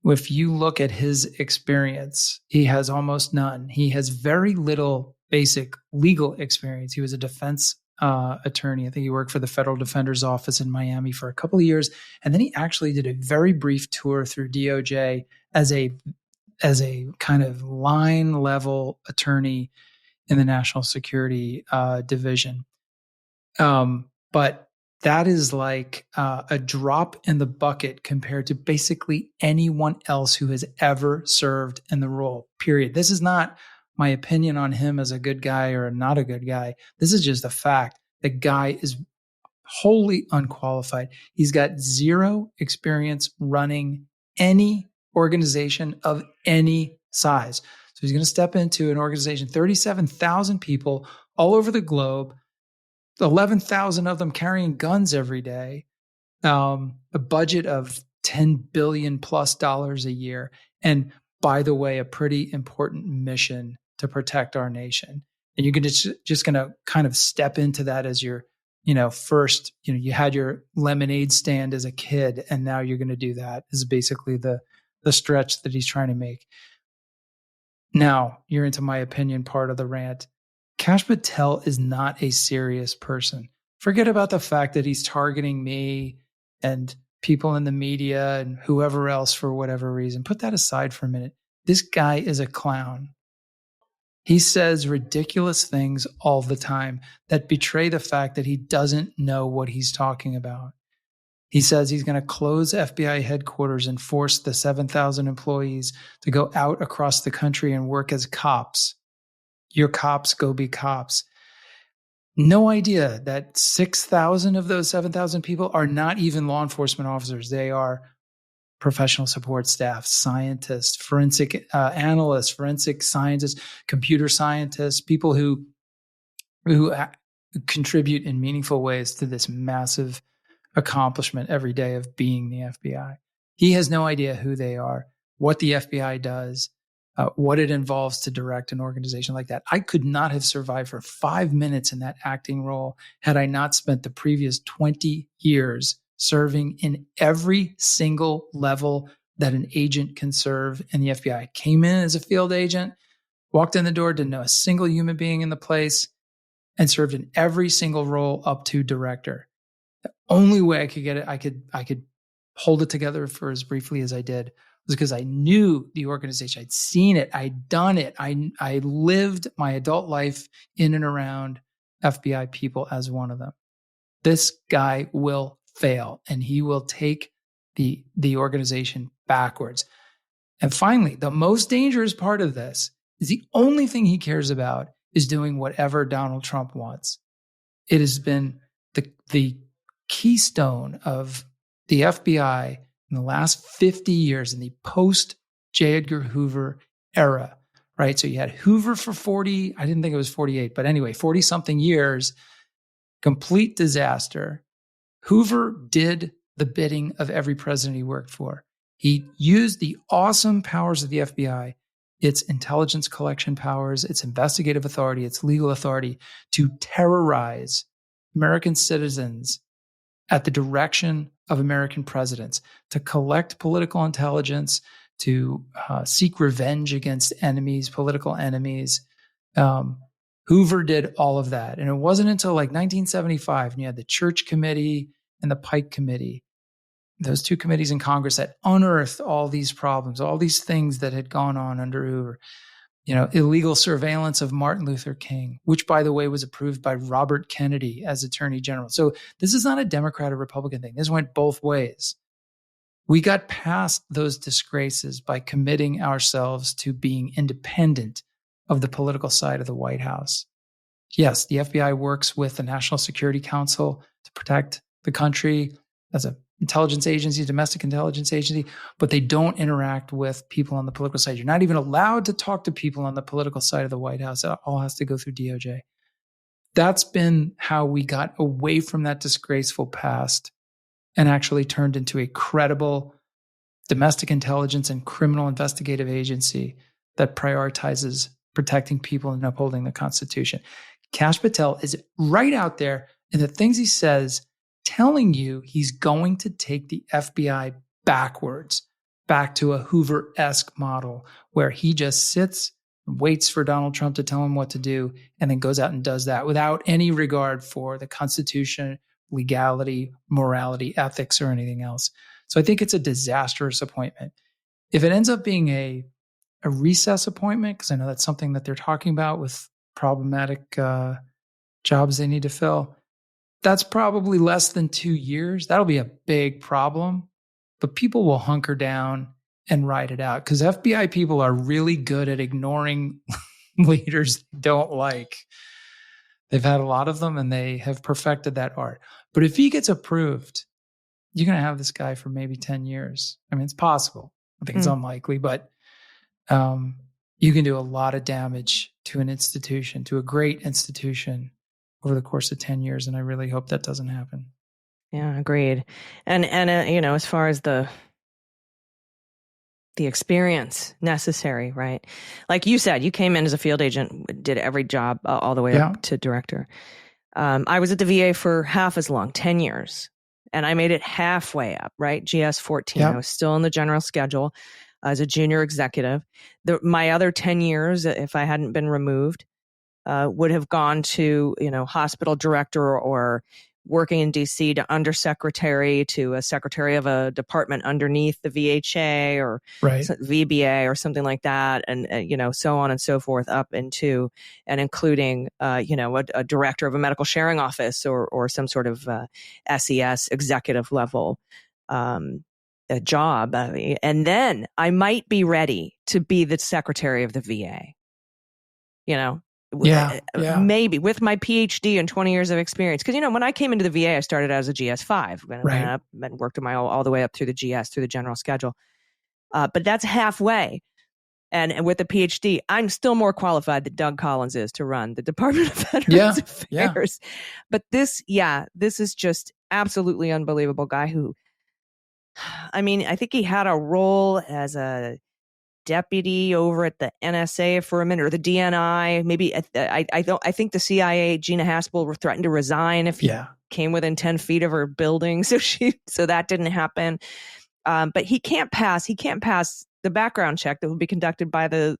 If you look at his experience, he has almost none. He has very little basic legal experience. He was a defense attorney. I think he worked for the Federal Defender's Office in Miami for a couple of years. And then he actually did a very brief tour through DOJ as a kind of line level attorney in the National Security Division. But that is like a drop in the bucket compared to basically anyone else who has ever served in the role, period. This is not my opinion on him as a good guy or not a good guy. This is just a fact. The guy is wholly unqualified. He's got zero experience running any organization of any size. So he's going to step into an organization, 37,000 people all over the globe, 11,000 of them carrying guns every day, a budget of $10 billion plus a year. And by the way, a pretty important mission to protect our nation. And you're going to just going to kind of step into that as your, first, you had your lemonade stand as a kid, and now you're going to do that is basically the stretch that he's trying to make. Now you're into my opinion part of the rant. Kash Patel is not a serious person. Forget about the fact that he's targeting me and people in the media and whoever else for whatever reason. Put that aside for a minute. This guy is a clown. He says ridiculous things all the time that betray the fact that he doesn't know what he's talking about. He says he's going to close FBI headquarters and force the 7,000 employees to go out across the country and work as cops. Your cops, go be cops. No idea that 6,000 of those 7,000 people are not even law enforcement officers. They are professional support staff, scientists, forensic analysts, forensic scientists, computer scientists, people who contribute in meaningful ways to this massive accomplishment every day of being the FBI. He has no idea who they are, what the FBI does, what it involves to direct an organization like that. I could not have survived for 5 minutes in that acting role had I not spent the previous 20 years serving in every single level that an agent can serve in the FBI. I came in as a field agent, walked in the door, didn't know a single human being in the place, and served in every single role up to director. The only way I could get it, I could hold it together for as briefly as I did, was because I knew the organization. I'd seen it. I'd done it. I lived my adult life in and around FBI people as one of them. This guy will fail, and he will take the organization backwards. And finally, the most dangerous part of this is the only thing he cares about is doing whatever Donald Trump wants. It has been the keystone of the FBI in the last 50 years, in the post J. Edgar Hoover era, right? So you had Hoover for 40, I didn't think it was 48, but anyway, 40 something years, complete disaster. Hoover did the bidding of every president he worked for. He used the awesome powers of the FBI, its intelligence collection powers, its investigative authority, its legal authority, to terrorize American citizens at the direction of American presidents, to collect political intelligence, to seek revenge against enemies, political enemies. Hoover did all of that. And it wasn't until like 1975, and you had the Church Committee and the Pike Committee, those two committees in Congress that unearthed all these problems, all these things that had gone on under Hoover. Illegal surveillance of Martin Luther King, which, by the way, was approved by Robert Kennedy as Attorney General. So this is not a Democrat or Republican thing. This went both ways. We got past those disgraces by committing ourselves to being independent of the political side of the White House. Yes, the FBI works with the National Security Council to protect the country as an intelligence agency, domestic intelligence agency, but they don't interact with people on the political side. You're not even allowed to talk to people on the political side of the White House. It all has to go through DOJ. That's been how we got away from that disgraceful past and actually turned into a credible domestic intelligence and criminal investigative agency that prioritizes protecting people and upholding the Constitution. Kash Patel is right out there in the things he says, telling you he's going to take the FBI backwards, back to a Hoover-esque model where he just sits and waits for Donald Trump to tell him what to do and then goes out and does that without any regard for the Constitution, legality, morality, ethics, or anything else. So I think it's a disastrous appointment. If it ends up being a recess appointment, because I know that's something that they're talking about with problematic jobs they need to fill, that's probably less than 2 years. That'll be a big problem, but people will hunker down and ride it out because FBI people are really good at ignoring leaders they don't like. They've had a lot of them and they have perfected that art. But if he gets approved, you're going to have this guy for maybe 10 years. I mean, it's possible. I think it's unlikely, but you can do a lot of damage to an institution, to a great institution, over the course of 10 years. And I really hope that doesn't happen. Yeah, agreed. And as far as the experience necessary, right? Like you said, you came in as a field agent, did every job all the way up to director. I was at the VA for half as long, 10 years. And I made it halfway up, right? GS 14. I was still on the general schedule as a junior executive. My other 10 years, if I hadn't been removed, would have gone to, hospital director or working in D.C. to undersecretary to a secretary of a department underneath the VHA or VBA or something like that, and so on and so forth, up into and including a director of a medical sharing office or some sort of SES executive level a job, and then I might be ready to be the secretary of the VA. Maybe with my PhD and 20 years of experience. Because, when I came into the VA, I started out as a GS5. Went up and worked all the way up through the GS, through the general schedule. But that's halfway. And with a PhD, I'm still more qualified than Doug Collins is to run the Department of Veterans Affairs. But this is just absolutely unbelievable guy who, I think he had a role as a deputy over at the NSA for a minute, or the DNI. Maybe I think the CIA, Gina Haspel, threatened to resign if he came within 10 feet of her building. So that didn't happen. But he can't pass the background check that will be conducted by the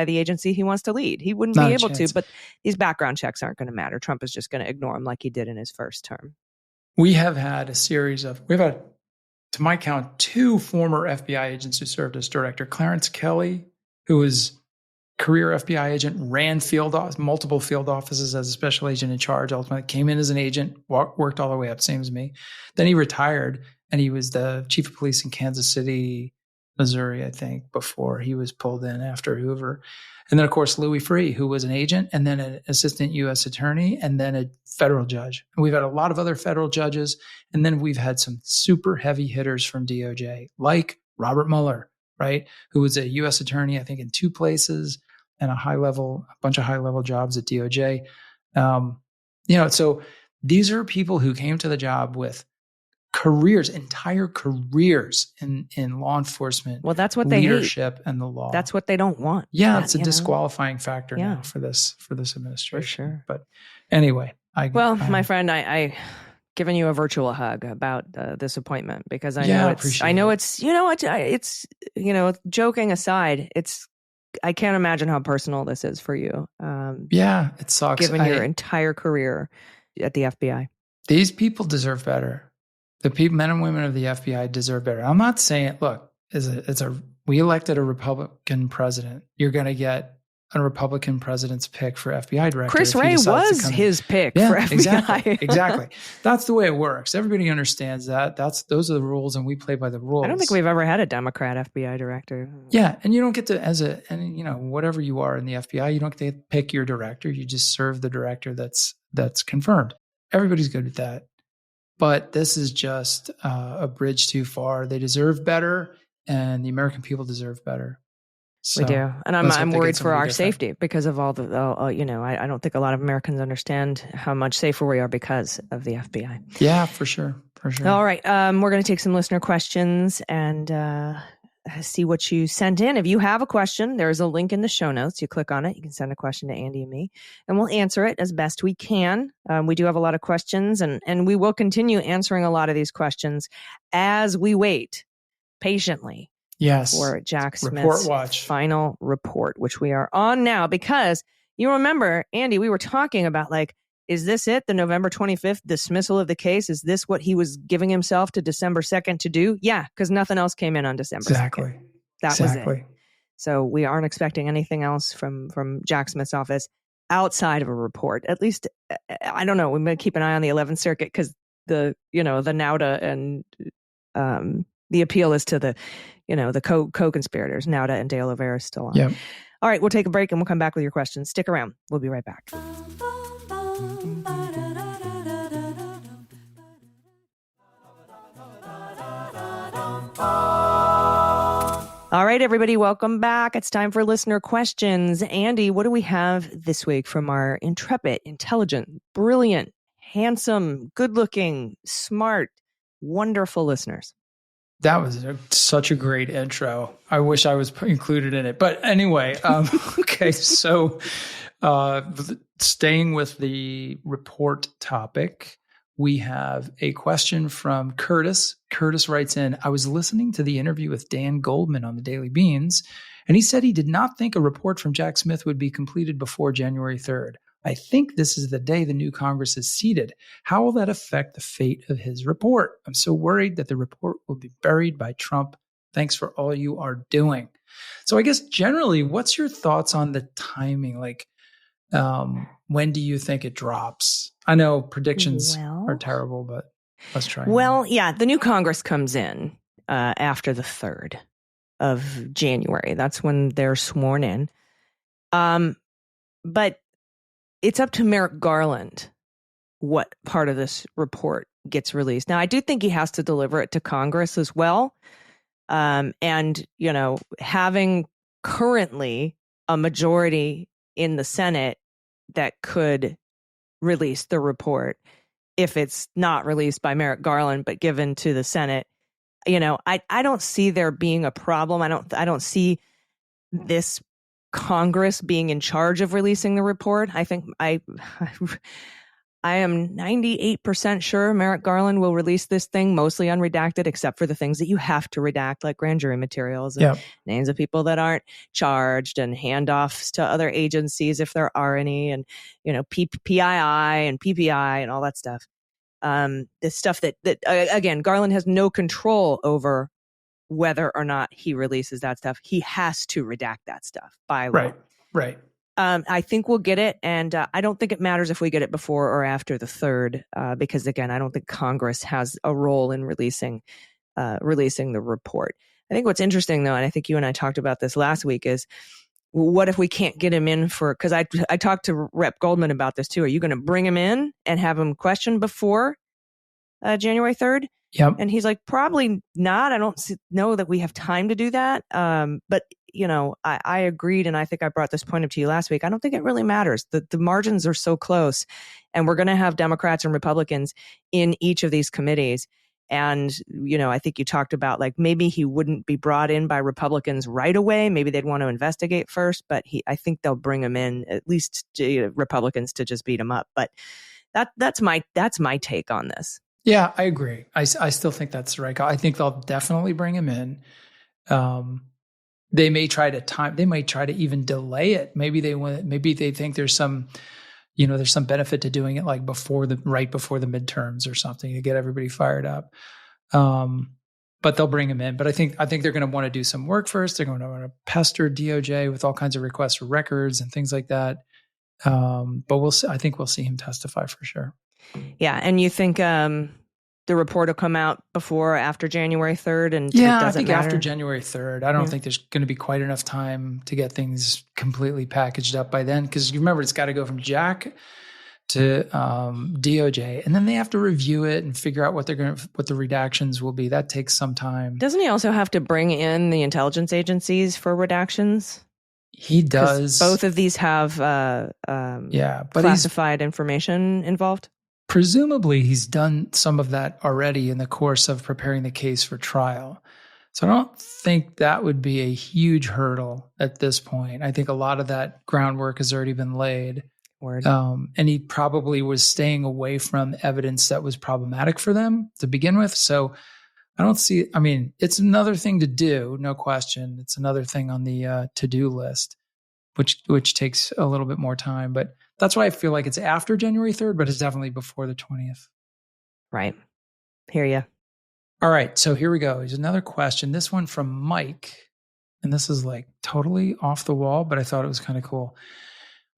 agency he wants to lead. He wouldn't be able to. But these background checks aren't going to matter. Trump is just going to ignore them like he did in his first term. We've had, to my count, 2 former FBI agents who served as director. Clarence Kelly, who was career FBI agent, ran multiple field offices as a special agent in charge, ultimately came in as an agent, worked all the way up, same as me. Then he retired, and he was the chief of police in Kansas City, Missouri, I think, before he was pulled in after Hoover. And then, of course, Louis Freeh, who was an agent and then an assistant U.S. attorney and then a federal judge. And we've had a lot of other federal judges. And then we've had some super heavy hitters from DOJ, like Robert Mueller, right, who was a U.S. attorney, I think, in 2 places and a bunch of high-level jobs at DOJ. So these are people who came to the job with entire careers in law enforcement. Well, that's what leadership they hate. And the law. That's what they don't want. Yeah, it's a disqualifying factor now for this administration. For sure. But anyway, my friend, I given you a virtual hug about this appointment because I know it's joking aside, I can't imagine how personal this is for you. It sucks. Given your entire career at the FBI. These people deserve better. The men and women of the FBI deserve better. I'm not saying, look, we elected a Republican president. You're going to get a Republican president's pick for FBI director. Chris Wray was his pick for FBI. Exactly. That's the way it works. Everybody understands that. Those are the rules, and we play by the rules. I don't think we've ever had a Democrat FBI director. Yeah, and you don't get to whatever you are in the FBI, you don't get to pick your director. You just serve the director that's confirmed. Everybody's good with that. But this is just a bridge too far. They deserve better, and the American people deserve better. So we do, and I'm worried for our safety because of all the. I don't think a lot of Americans understand how much safer we are because of the FBI. Yeah, for sure. All right, we're going to take some listener questions and see what you sent in. If you have a question, there's a link in the show notes. You click on it. You can send a question to Andy and me, and we'll answer it as best we can. We do have a lot of questions, and we will continue answering a lot of these questions as we wait patiently for Jack Smith's final report, which we are on now. Because you remember, Andy, we were talking about, is this it? The November 25th dismissal of the case? Is this what he was giving himself to December 2nd to do? Yeah, because nothing else came in on December 2nd. That was it. So we aren't expecting anything else from Jack Smith's office outside of a report. At least, I don't know. We may keep an eye on the 11th Circuit because the Nauta and the appeal is to the co-conspirators. Nauta and De Oliveira is still on. Yep. All right, we'll take a break and we'll come back with your questions. Stick around. We'll be right back. All right, everybody, welcome back. It's time for listener questions. Andy, what do we have this week from our intrepid, intelligent, brilliant, handsome, good-looking, smart, wonderful listeners? That was such a great intro. I wish I was included in it. But anyway, okay, so staying with the report topic, we have a question from Curtis. Curtis writes in, I was listening to the interview with Dan Goldman on the Daily Beans, and he said he did not think a report from Jack Smith would be completed before January 3rd. I think this is the day the new Congress is seated. How will that affect the fate of his report? I'm so worried that the report will be buried by Trump. Thanks for all you are doing. So I guess generally, what's your thoughts on the timing? Like, when do you think it drops? I know predictions are terrible, but let's try. Well, yeah, the new Congress comes in after the 3rd of January. That's when they're sworn in. But it's up to Merrick Garland what part of this report gets released. Now, I do think he has to deliver it to Congress as well. And, having currently a majority in the Senate that could release the report, if it's not released by Merrick Garland, but given to the Senate, I don't see there being a problem. I don't see this Congress being in charge of releasing the report. I think I am 98% sure Merrick Garland will release this thing mostly unredacted, except for the things that you have to redact, like grand jury materials and names of people that aren't charged and handoffs to other agencies if there are any, and PII and PPI and all that stuff. This stuff that again, Garland has no control over whether or not he releases that stuff. He has to redact that stuff by law. Right. I think we'll get it, and I don't think it matters if we get it before or after the 3rd, because again, I don't think Congress has a role in releasing the report. I think what's interesting, though, and I think you and I talked about this last week, is what if we can't get him in for? Because I talked to Rep. Goldman about this too. Are you going to bring him in and have him questioned before January 3rd? Yep. And he's like, probably not. I don't know that we have time to do that. But I agreed, and I think I brought this point up to you last week. I don't think it really matters. The margins are so close, and we're going to have Democrats and Republicans in each of these committees. And, I think you talked about like maybe he wouldn't be brought in by Republicans right away. Maybe they'd want to investigate first, but I think they'll bring him in, at least Republicans, to just beat him up. But that's my take on this. Yeah, I agree. I still think that's right. I think they'll definitely bring him in. They may try to they might try to even delay it. Maybe they think there's some benefit to doing it like right before the midterms or something to get everybody fired up. But they'll bring him in. But I think they're going to want to do some work first. They're going to want to pester DOJ with all kinds of requests for records and things like that. But we'll see. I think we'll see him testify for sure. Yeah, and you think the report will come out before or after January 3rd? And I think after January 3rd. I don't think there's going to be quite enough time to get things completely packaged up by then. Because you remember, it's got to go from Jack to DOJ, and then they have to review it and figure out what the redactions will be. That takes some time. Doesn't he also have to bring in the intelligence agencies for redactions? He does. Both of these have classified information involved. Presumably, he's done some of that already in the course of preparing the case for trial. So I don't think that would be a huge hurdle at this point. I think a lot of that groundwork has already been laid. Word. And he probably was staying away from evidence that was problematic for them to begin with. So I don't see, it's another thing to do, no question. It's another thing on the to-do list, which takes a little bit more time. But that's why I feel like it's after January 3rd, but it's definitely before the 20th. Right. Hear ya. All right. So here we go. Here's another question. This one from Mike. And this is like totally off the wall, but I thought it was kind of cool.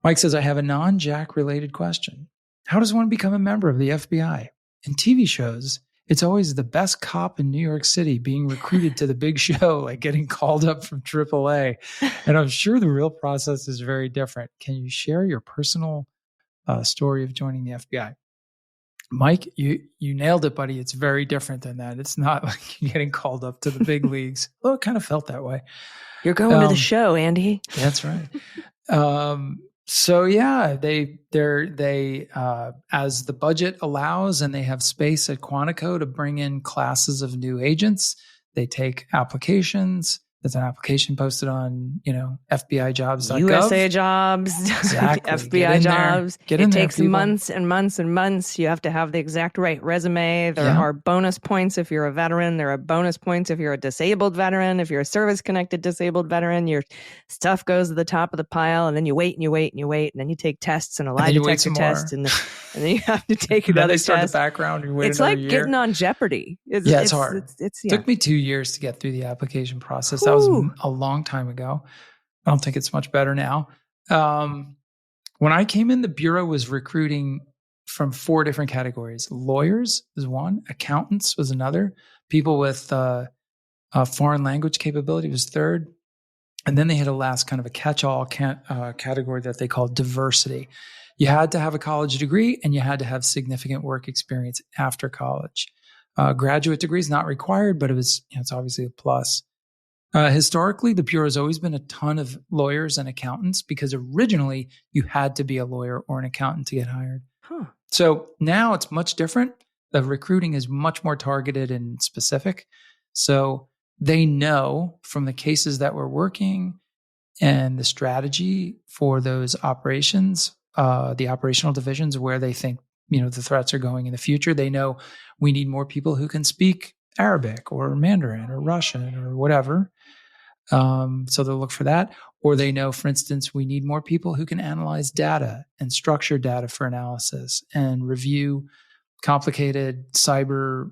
Mike says, I have a non-Jack related question. How does one become a member of the FBI? In TV shows, it's always the best cop in New York City being recruited to the big show, like getting called up from AAA. And I'm sure the real process is very different. Can you share your personal story of joining the FBI? Mike, you nailed it, buddy. It's very different than that. It's not like you're getting called up to the big leagues. Although it kind of felt that way. You're going to the show, Andy. That's right. So yeah, they as the budget allows and they have space at Quantico to bring in classes of new agents, they take applications There's an application posted on, FBI.jobs.gov. USA jobs, Exactly. FBI jobs. It takes months and months and months. You have to have the exact right resume. There are bonus points if you're a veteran. There are bonus points if you're a disabled veteran. If you're a service-connected disabled veteran, your stuff goes to the top of the pile, and then you wait and you wait and you wait, and then you take tests and a lie detector test, and then you have to take another test. Then they start the background. And wait it's like year. Getting on Jeopardy. It's hard. It took me 2 years to get through the application process. That was a long time ago. I don't think it's much better now. When I came in, the Bureau was recruiting from 4 different categories. Lawyers was one, accountants was another, people with foreign language capability was third, and then they had a last kind of a catch-all category that they called diversity. You had to have a college degree, and you had to have significant work experience after college. Graduate degree is not required, but it's obviously a plus. Historically, the Bureau has always been a ton of lawyers and accountants because originally you had to be a lawyer or an accountant to get hired. So now it's much different. The recruiting is much more targeted and specific. So they know from the cases that we're working and the strategy for those operations, the operational divisions where they think the threats are going in the future. They know we need more people who can speak Arabic or Mandarin or Russian or whatever. So they'll look for that. Or they know, for instance, we need more people who can analyze data and structure data for analysis and review complicated cyber,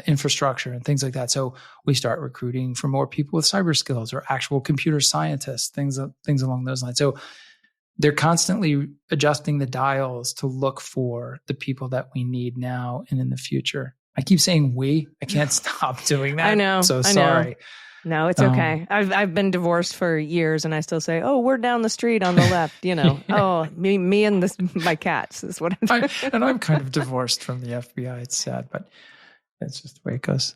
infrastructure and things like that. So we start recruiting for more people with cyber skills or actual computer scientists, things along those lines. So they're constantly adjusting the dials to look for the people that we need now and in the future. I keep saying we. I can't stop doing that. I know. So sorry. No, it's okay. I've been divorced for years, and I still say, "Oh, we're down the street on the left." Oh, me and my cats is what I'm doing. And I'm kind of divorced from the FBI. It's sad, but it's just the way it goes.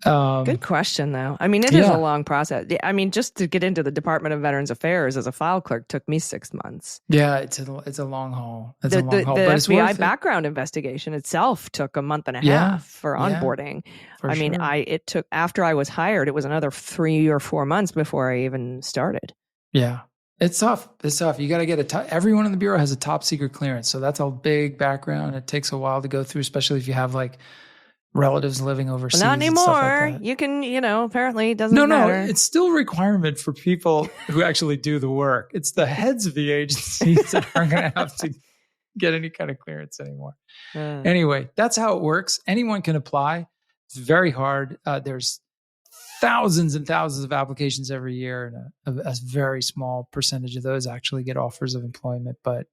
Good question, though. I mean, it is a long process. I mean, just to get into the Department of Veterans Affairs as a file clerk took me 6 months. Yeah, it's a long haul. It's a long haul, the but it's FBI worth background investigation itself took a month and a half for onboarding. I mean, it took, after I was hired, it was another 3 or 4 months before I even started. Yeah. It's tough. You got to get everyone in the Bureau has a top secret clearance. So that's a big background. It takes a while to go through, especially if you have relatives living overseas. Well, not anymore. Like you can, apparently it doesn't matter. No, it's still a requirement for people who actually do the work. It's the heads of the agencies that aren't going to have to get any kind of clearance anymore. Anyway, that's how it works. Anyone can apply. It's very hard. There's thousands and thousands of applications every year, and a very small percentage of those actually get offers of employment. But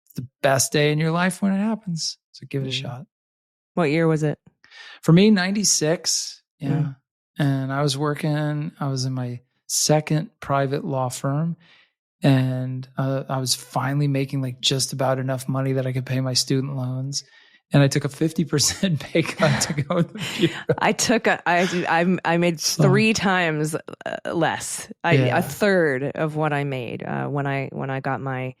it's the best day in your life when it happens. So give it a shot. What year was it? For me, 96. Yeah. And I was in my second private law firm, and I was finally making just about enough money that I could pay my student loans. And I took a 50% pay cut to go with the Bureau. I made 3 times less, a third of what I made when I got my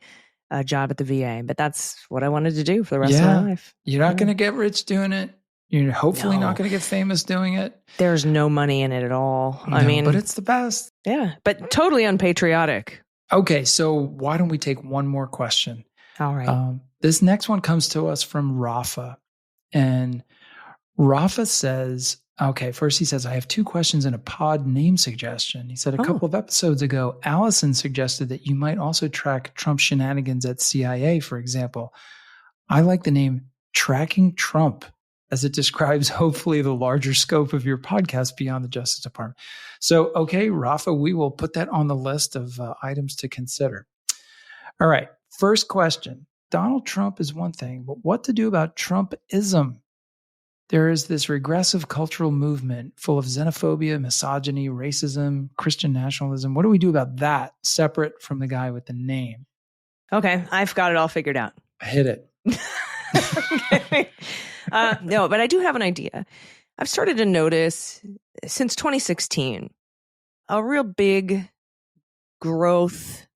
job at the VA. But that's what I wanted to do for the rest of my life. You're not going to get rich doing it. You're hopefully not going to get famous doing it. There's no money in it at all. No, I mean, but it's the best. Yeah, but totally unpatriotic. Okay, so why don't we take one more question? All right. This next one comes to us from Rafa. And Rafa says, first he says, I have 2 questions and a pod name suggestion. He said a couple of episodes ago, Allison suggested that you might also track Trump shenanigans at CIA, for example. I like the name Tracking Trump, as it describes hopefully the larger scope of your podcast beyond the Justice Department. So, okay, Rafa, we will put that on the list of items to consider. All right, first question. Donald Trump is one thing, but what to do about Trumpism? There is this regressive cultural movement full of xenophobia, misogyny, racism, Christian nationalism. What do we do about that, separate from the guy with the name? Okay, I've got it all figured out. Hit it. No, but I do have an idea. I've started to notice since 2016 a real big growth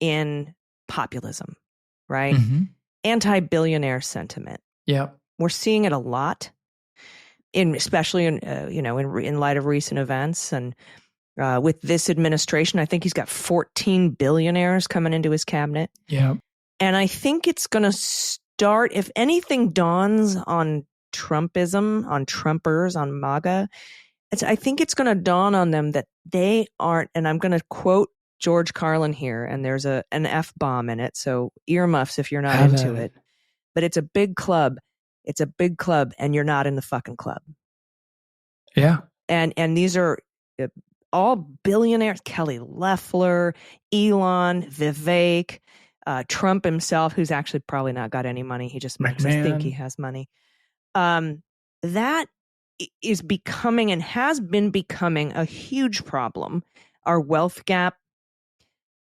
in populism, right? Mm-hmm. Anti-billionaire sentiment. Yep. We're seeing it a lot. especially in light of recent events. And with this administration, I think he's got 14 billionaires coming into his cabinet. Yeah. And I think it's going to start, if anything dawns on Trumpism, on Trumpers, on MAGA, I think it's going to dawn on them that they aren't, and I'm going to quote George Carlin here, and there's an F-bomb in it, so earmuffs if you're not into it. But it's a big club. It's a big club, and you're not in the fucking club. Yeah. And these are all billionaires: Kelly Loeffler, Elon, Vivek, Trump himself, who's actually probably not got any money. He just makes us think he has money. That is becoming and has been becoming a huge problem, our wealth gap.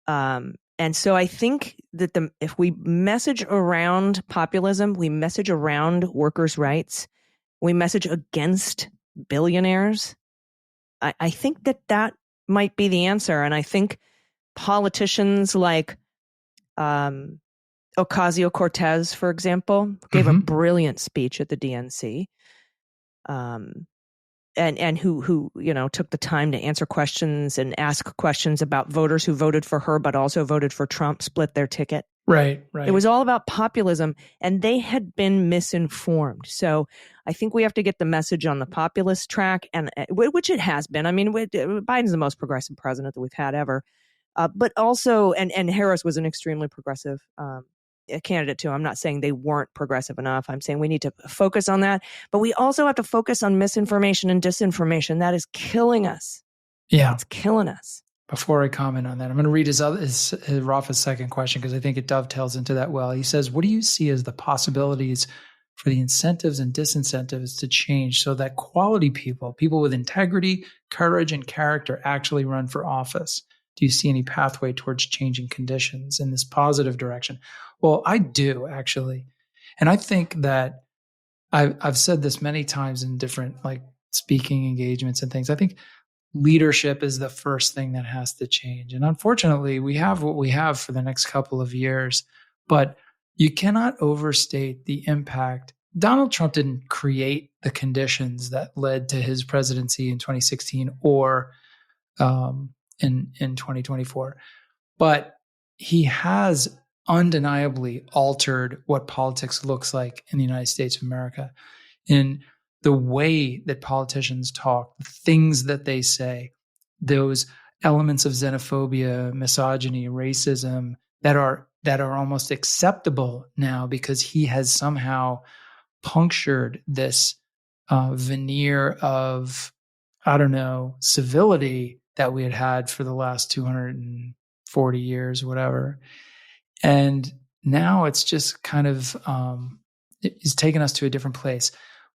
And so I think that if we message around populism, we message around workers' rights, we message against billionaires, I think that might be the answer. And I think politicians like Ocasio-Cortez, for example, gave a brilliant speech at the DNC. And who took the time to answer questions and ask questions about voters who voted for her but also voted for Trump, split their ticket. Right. It was all about populism, and they had been misinformed. So I think we have to get the message on the populist track, and which it has been. I mean, Biden's the most progressive president that we've had ever, but also, and Harris was an extremely progressive candidate too. I'm not saying they weren't progressive enough. I'm saying we need to focus on that, but we also have to focus on misinformation and disinformation. That is killing us. Yeah. It's killing us. Before I comment on that, I'm going to read Rafa's second question because I think it dovetails into that well. He says, what do you see as the possibilities for the incentives and disincentives to change so that quality people with integrity, courage, and character actually run for office? Do you see any pathway towards changing conditions in this positive direction? Well, I do, actually. And I think that I've said this many times in different speaking engagements and things. I think leadership is the first thing that has to change. And unfortunately, we have what we have for the next couple of years, but you cannot overstate the impact. Donald Trump didn't create the conditions that led to his presidency in 2016 or in 2024. But he has undeniably altered what politics looks like in the United States of America, in the way that politicians talk, the things that they say, those elements of xenophobia, misogyny, racism that are almost acceptable now because he has somehow punctured this veneer of, civility that we had for the last 240 years, whatever. And now it's just kind of, it's taken us to a different place.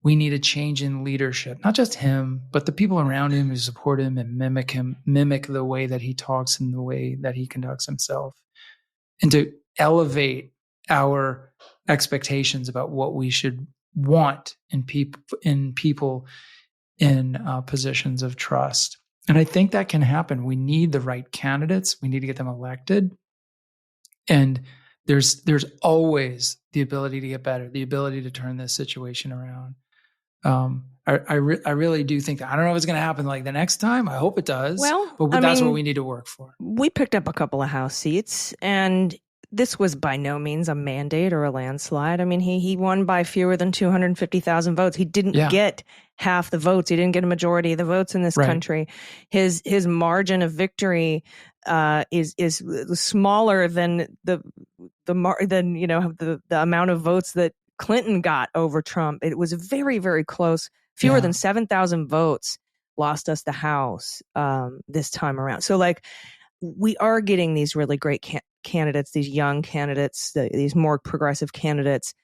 We need a change in leadership, not just him, but the people around him who support him and mimic the way that he talks and the way that he conducts himself, and to elevate our expectations about what we should want in people in positions of trust. And I think that can happen. We need the right candidates. We need to get them elected. And there's always the ability to get better, the ability to turn this situation around. I really do think that. I don't know if it's going to happen the next time. I hope it does. Well, but that's what we need to work for. We picked up a couple of House seats, and this was by no means a mandate or a landslide. I mean, he won by fewer than 250,000 votes. He didn't get half the votes. He didn't get a majority of the votes in this country. His margin of victory is smaller than the amount of votes that Clinton got over Trump. It was very, very close. Fewer than 7,000 votes lost us the House this time around. So we are getting these really great candidates, these young candidates, these more progressive candidates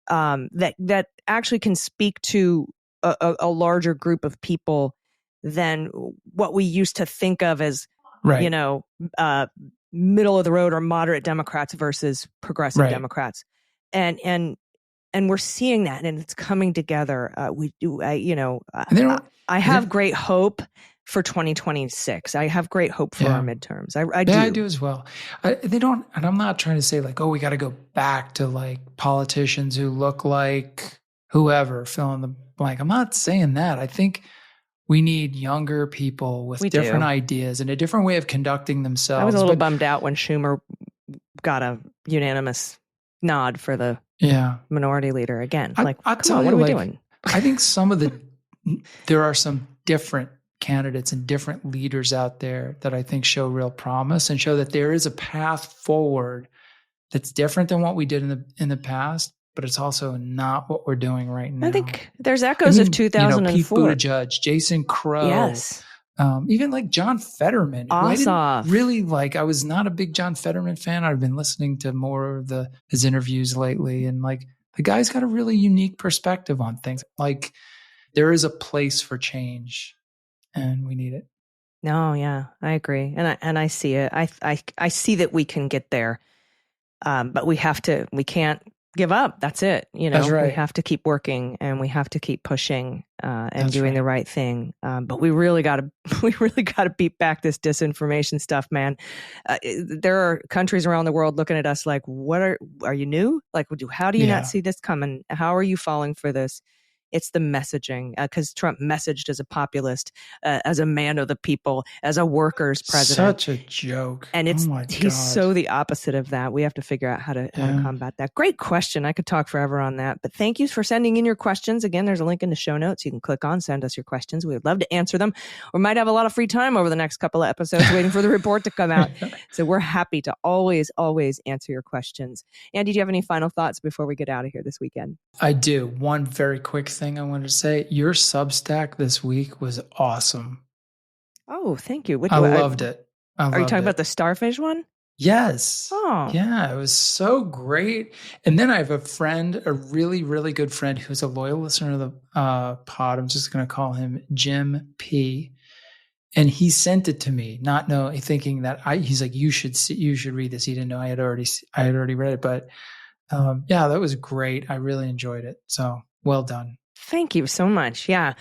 that actually can speak to a larger group of people than what we used to think of as, middle of the road or moderate Democrats versus progressive Democrats. And we're seeing that, and it's coming together. I have great hope for 2026. I have great hope for our midterms. I do. Yeah, I do as well. They don't, and I'm not trying to say we got to go back to politicians who look like whoever, fill in the blank. I'm not saying that. I think we need younger people with different ideas and a different way of conducting themselves. I was a little bummed out when Schumer got a unanimous nod for the minority leader again. What are we doing? I think there are some different candidates and different leaders out there that I think show real promise and show that there is a path forward that's different than what we did in the past, but it's also not what we're doing right now. I think there's echoes of 2004. Pete Buttigieg, Jason Crow. Yes. Even like John Fetterman. Ossoff. I was not a big John Fetterman fan. I've been listening to more of his interviews lately. And like the guy's got a really unique perspective on things. Like there is a place for change and we need it. No, yeah, I agree. And I see it. I see that we can get there. But we can't give up. That's it. That's right. We have to keep working and we have to keep pushing and doing the right thing. But we really got to beat back this disinformation stuff, man. There are countries around the world looking at us like, what are you new? Like, how do you not see this coming? How are you falling for this? It's the messaging, because Trump messaged as a populist, as a man of the people, as a workers' president. Such a joke. And he's so the opposite of that. We have to figure out how to combat that. Great question. I could talk forever on that. But thank you for sending in your questions. Again, there's a link in the show notes. You can click on, send us your questions. We would love to answer them. We might have a lot of free time over the next couple of episodes waiting for the report to come out. So we're happy to always answer your questions. Andy, do you have any final thoughts before we get out of here this weekend? I do. One very quick thing I wanted to say. Your Substack this week was awesome. Oh, thank you. I loved it. Are you talking about the starfish one? Yes. Oh. Yeah, it was so great. And then I have a really, really good friend who's a loyal listener of the pod. I'm just going to call him Jim P. And he sent it to me, thinking that he's like, you should read this. He didn't know I had already read it, but that was great. I really enjoyed it. So well done. Thank you so much. Yeah,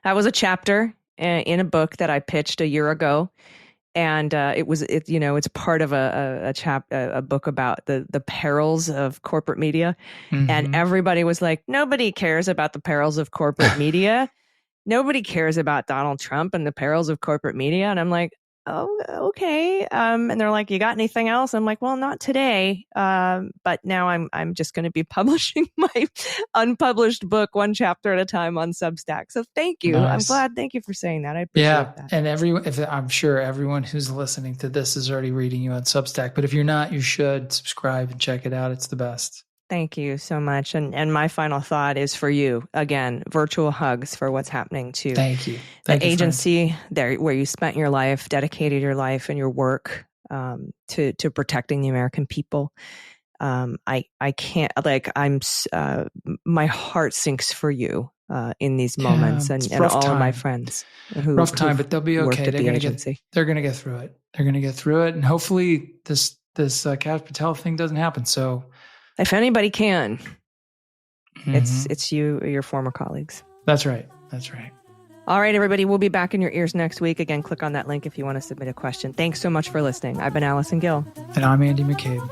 that was a chapter in a book that I pitched a year ago, and it's part of a book about the perils of corporate media, and everybody was like, nobody cares about the perils of corporate media, nobody cares about Donald Trump and the perils of corporate media, and I'm like, oh, okay. And they're like, you got anything else? I'm like, well, not today. But now I'm just going to be publishing my unpublished book one chapter at a time on Substack. So thank you. Nice. I'm glad. Thank you for saying that. I appreciate that. And I'm sure everyone who's listening to this is already reading you on Substack. But if you're not, you should subscribe and check it out. It's the best. Thank you so much. And my final thought is for you. Again, virtual hugs for what's happening to Thank you. The agency there where you spent your life, dedicated your life and your work to protecting the American people. I can't, my heart sinks for you in these moments and all of my friends who but they'll be okay. They're going to get through it. They're going to get through it. And hopefully this Kash Patel thing doesn't happen. So if anybody can, it's you or your former colleagues. That's right. All right, everybody. We'll be back in your ears next week. Again, click on that link if you want to submit a question. Thanks so much for listening. I've been Allison Gill. And I'm Andy McCabe.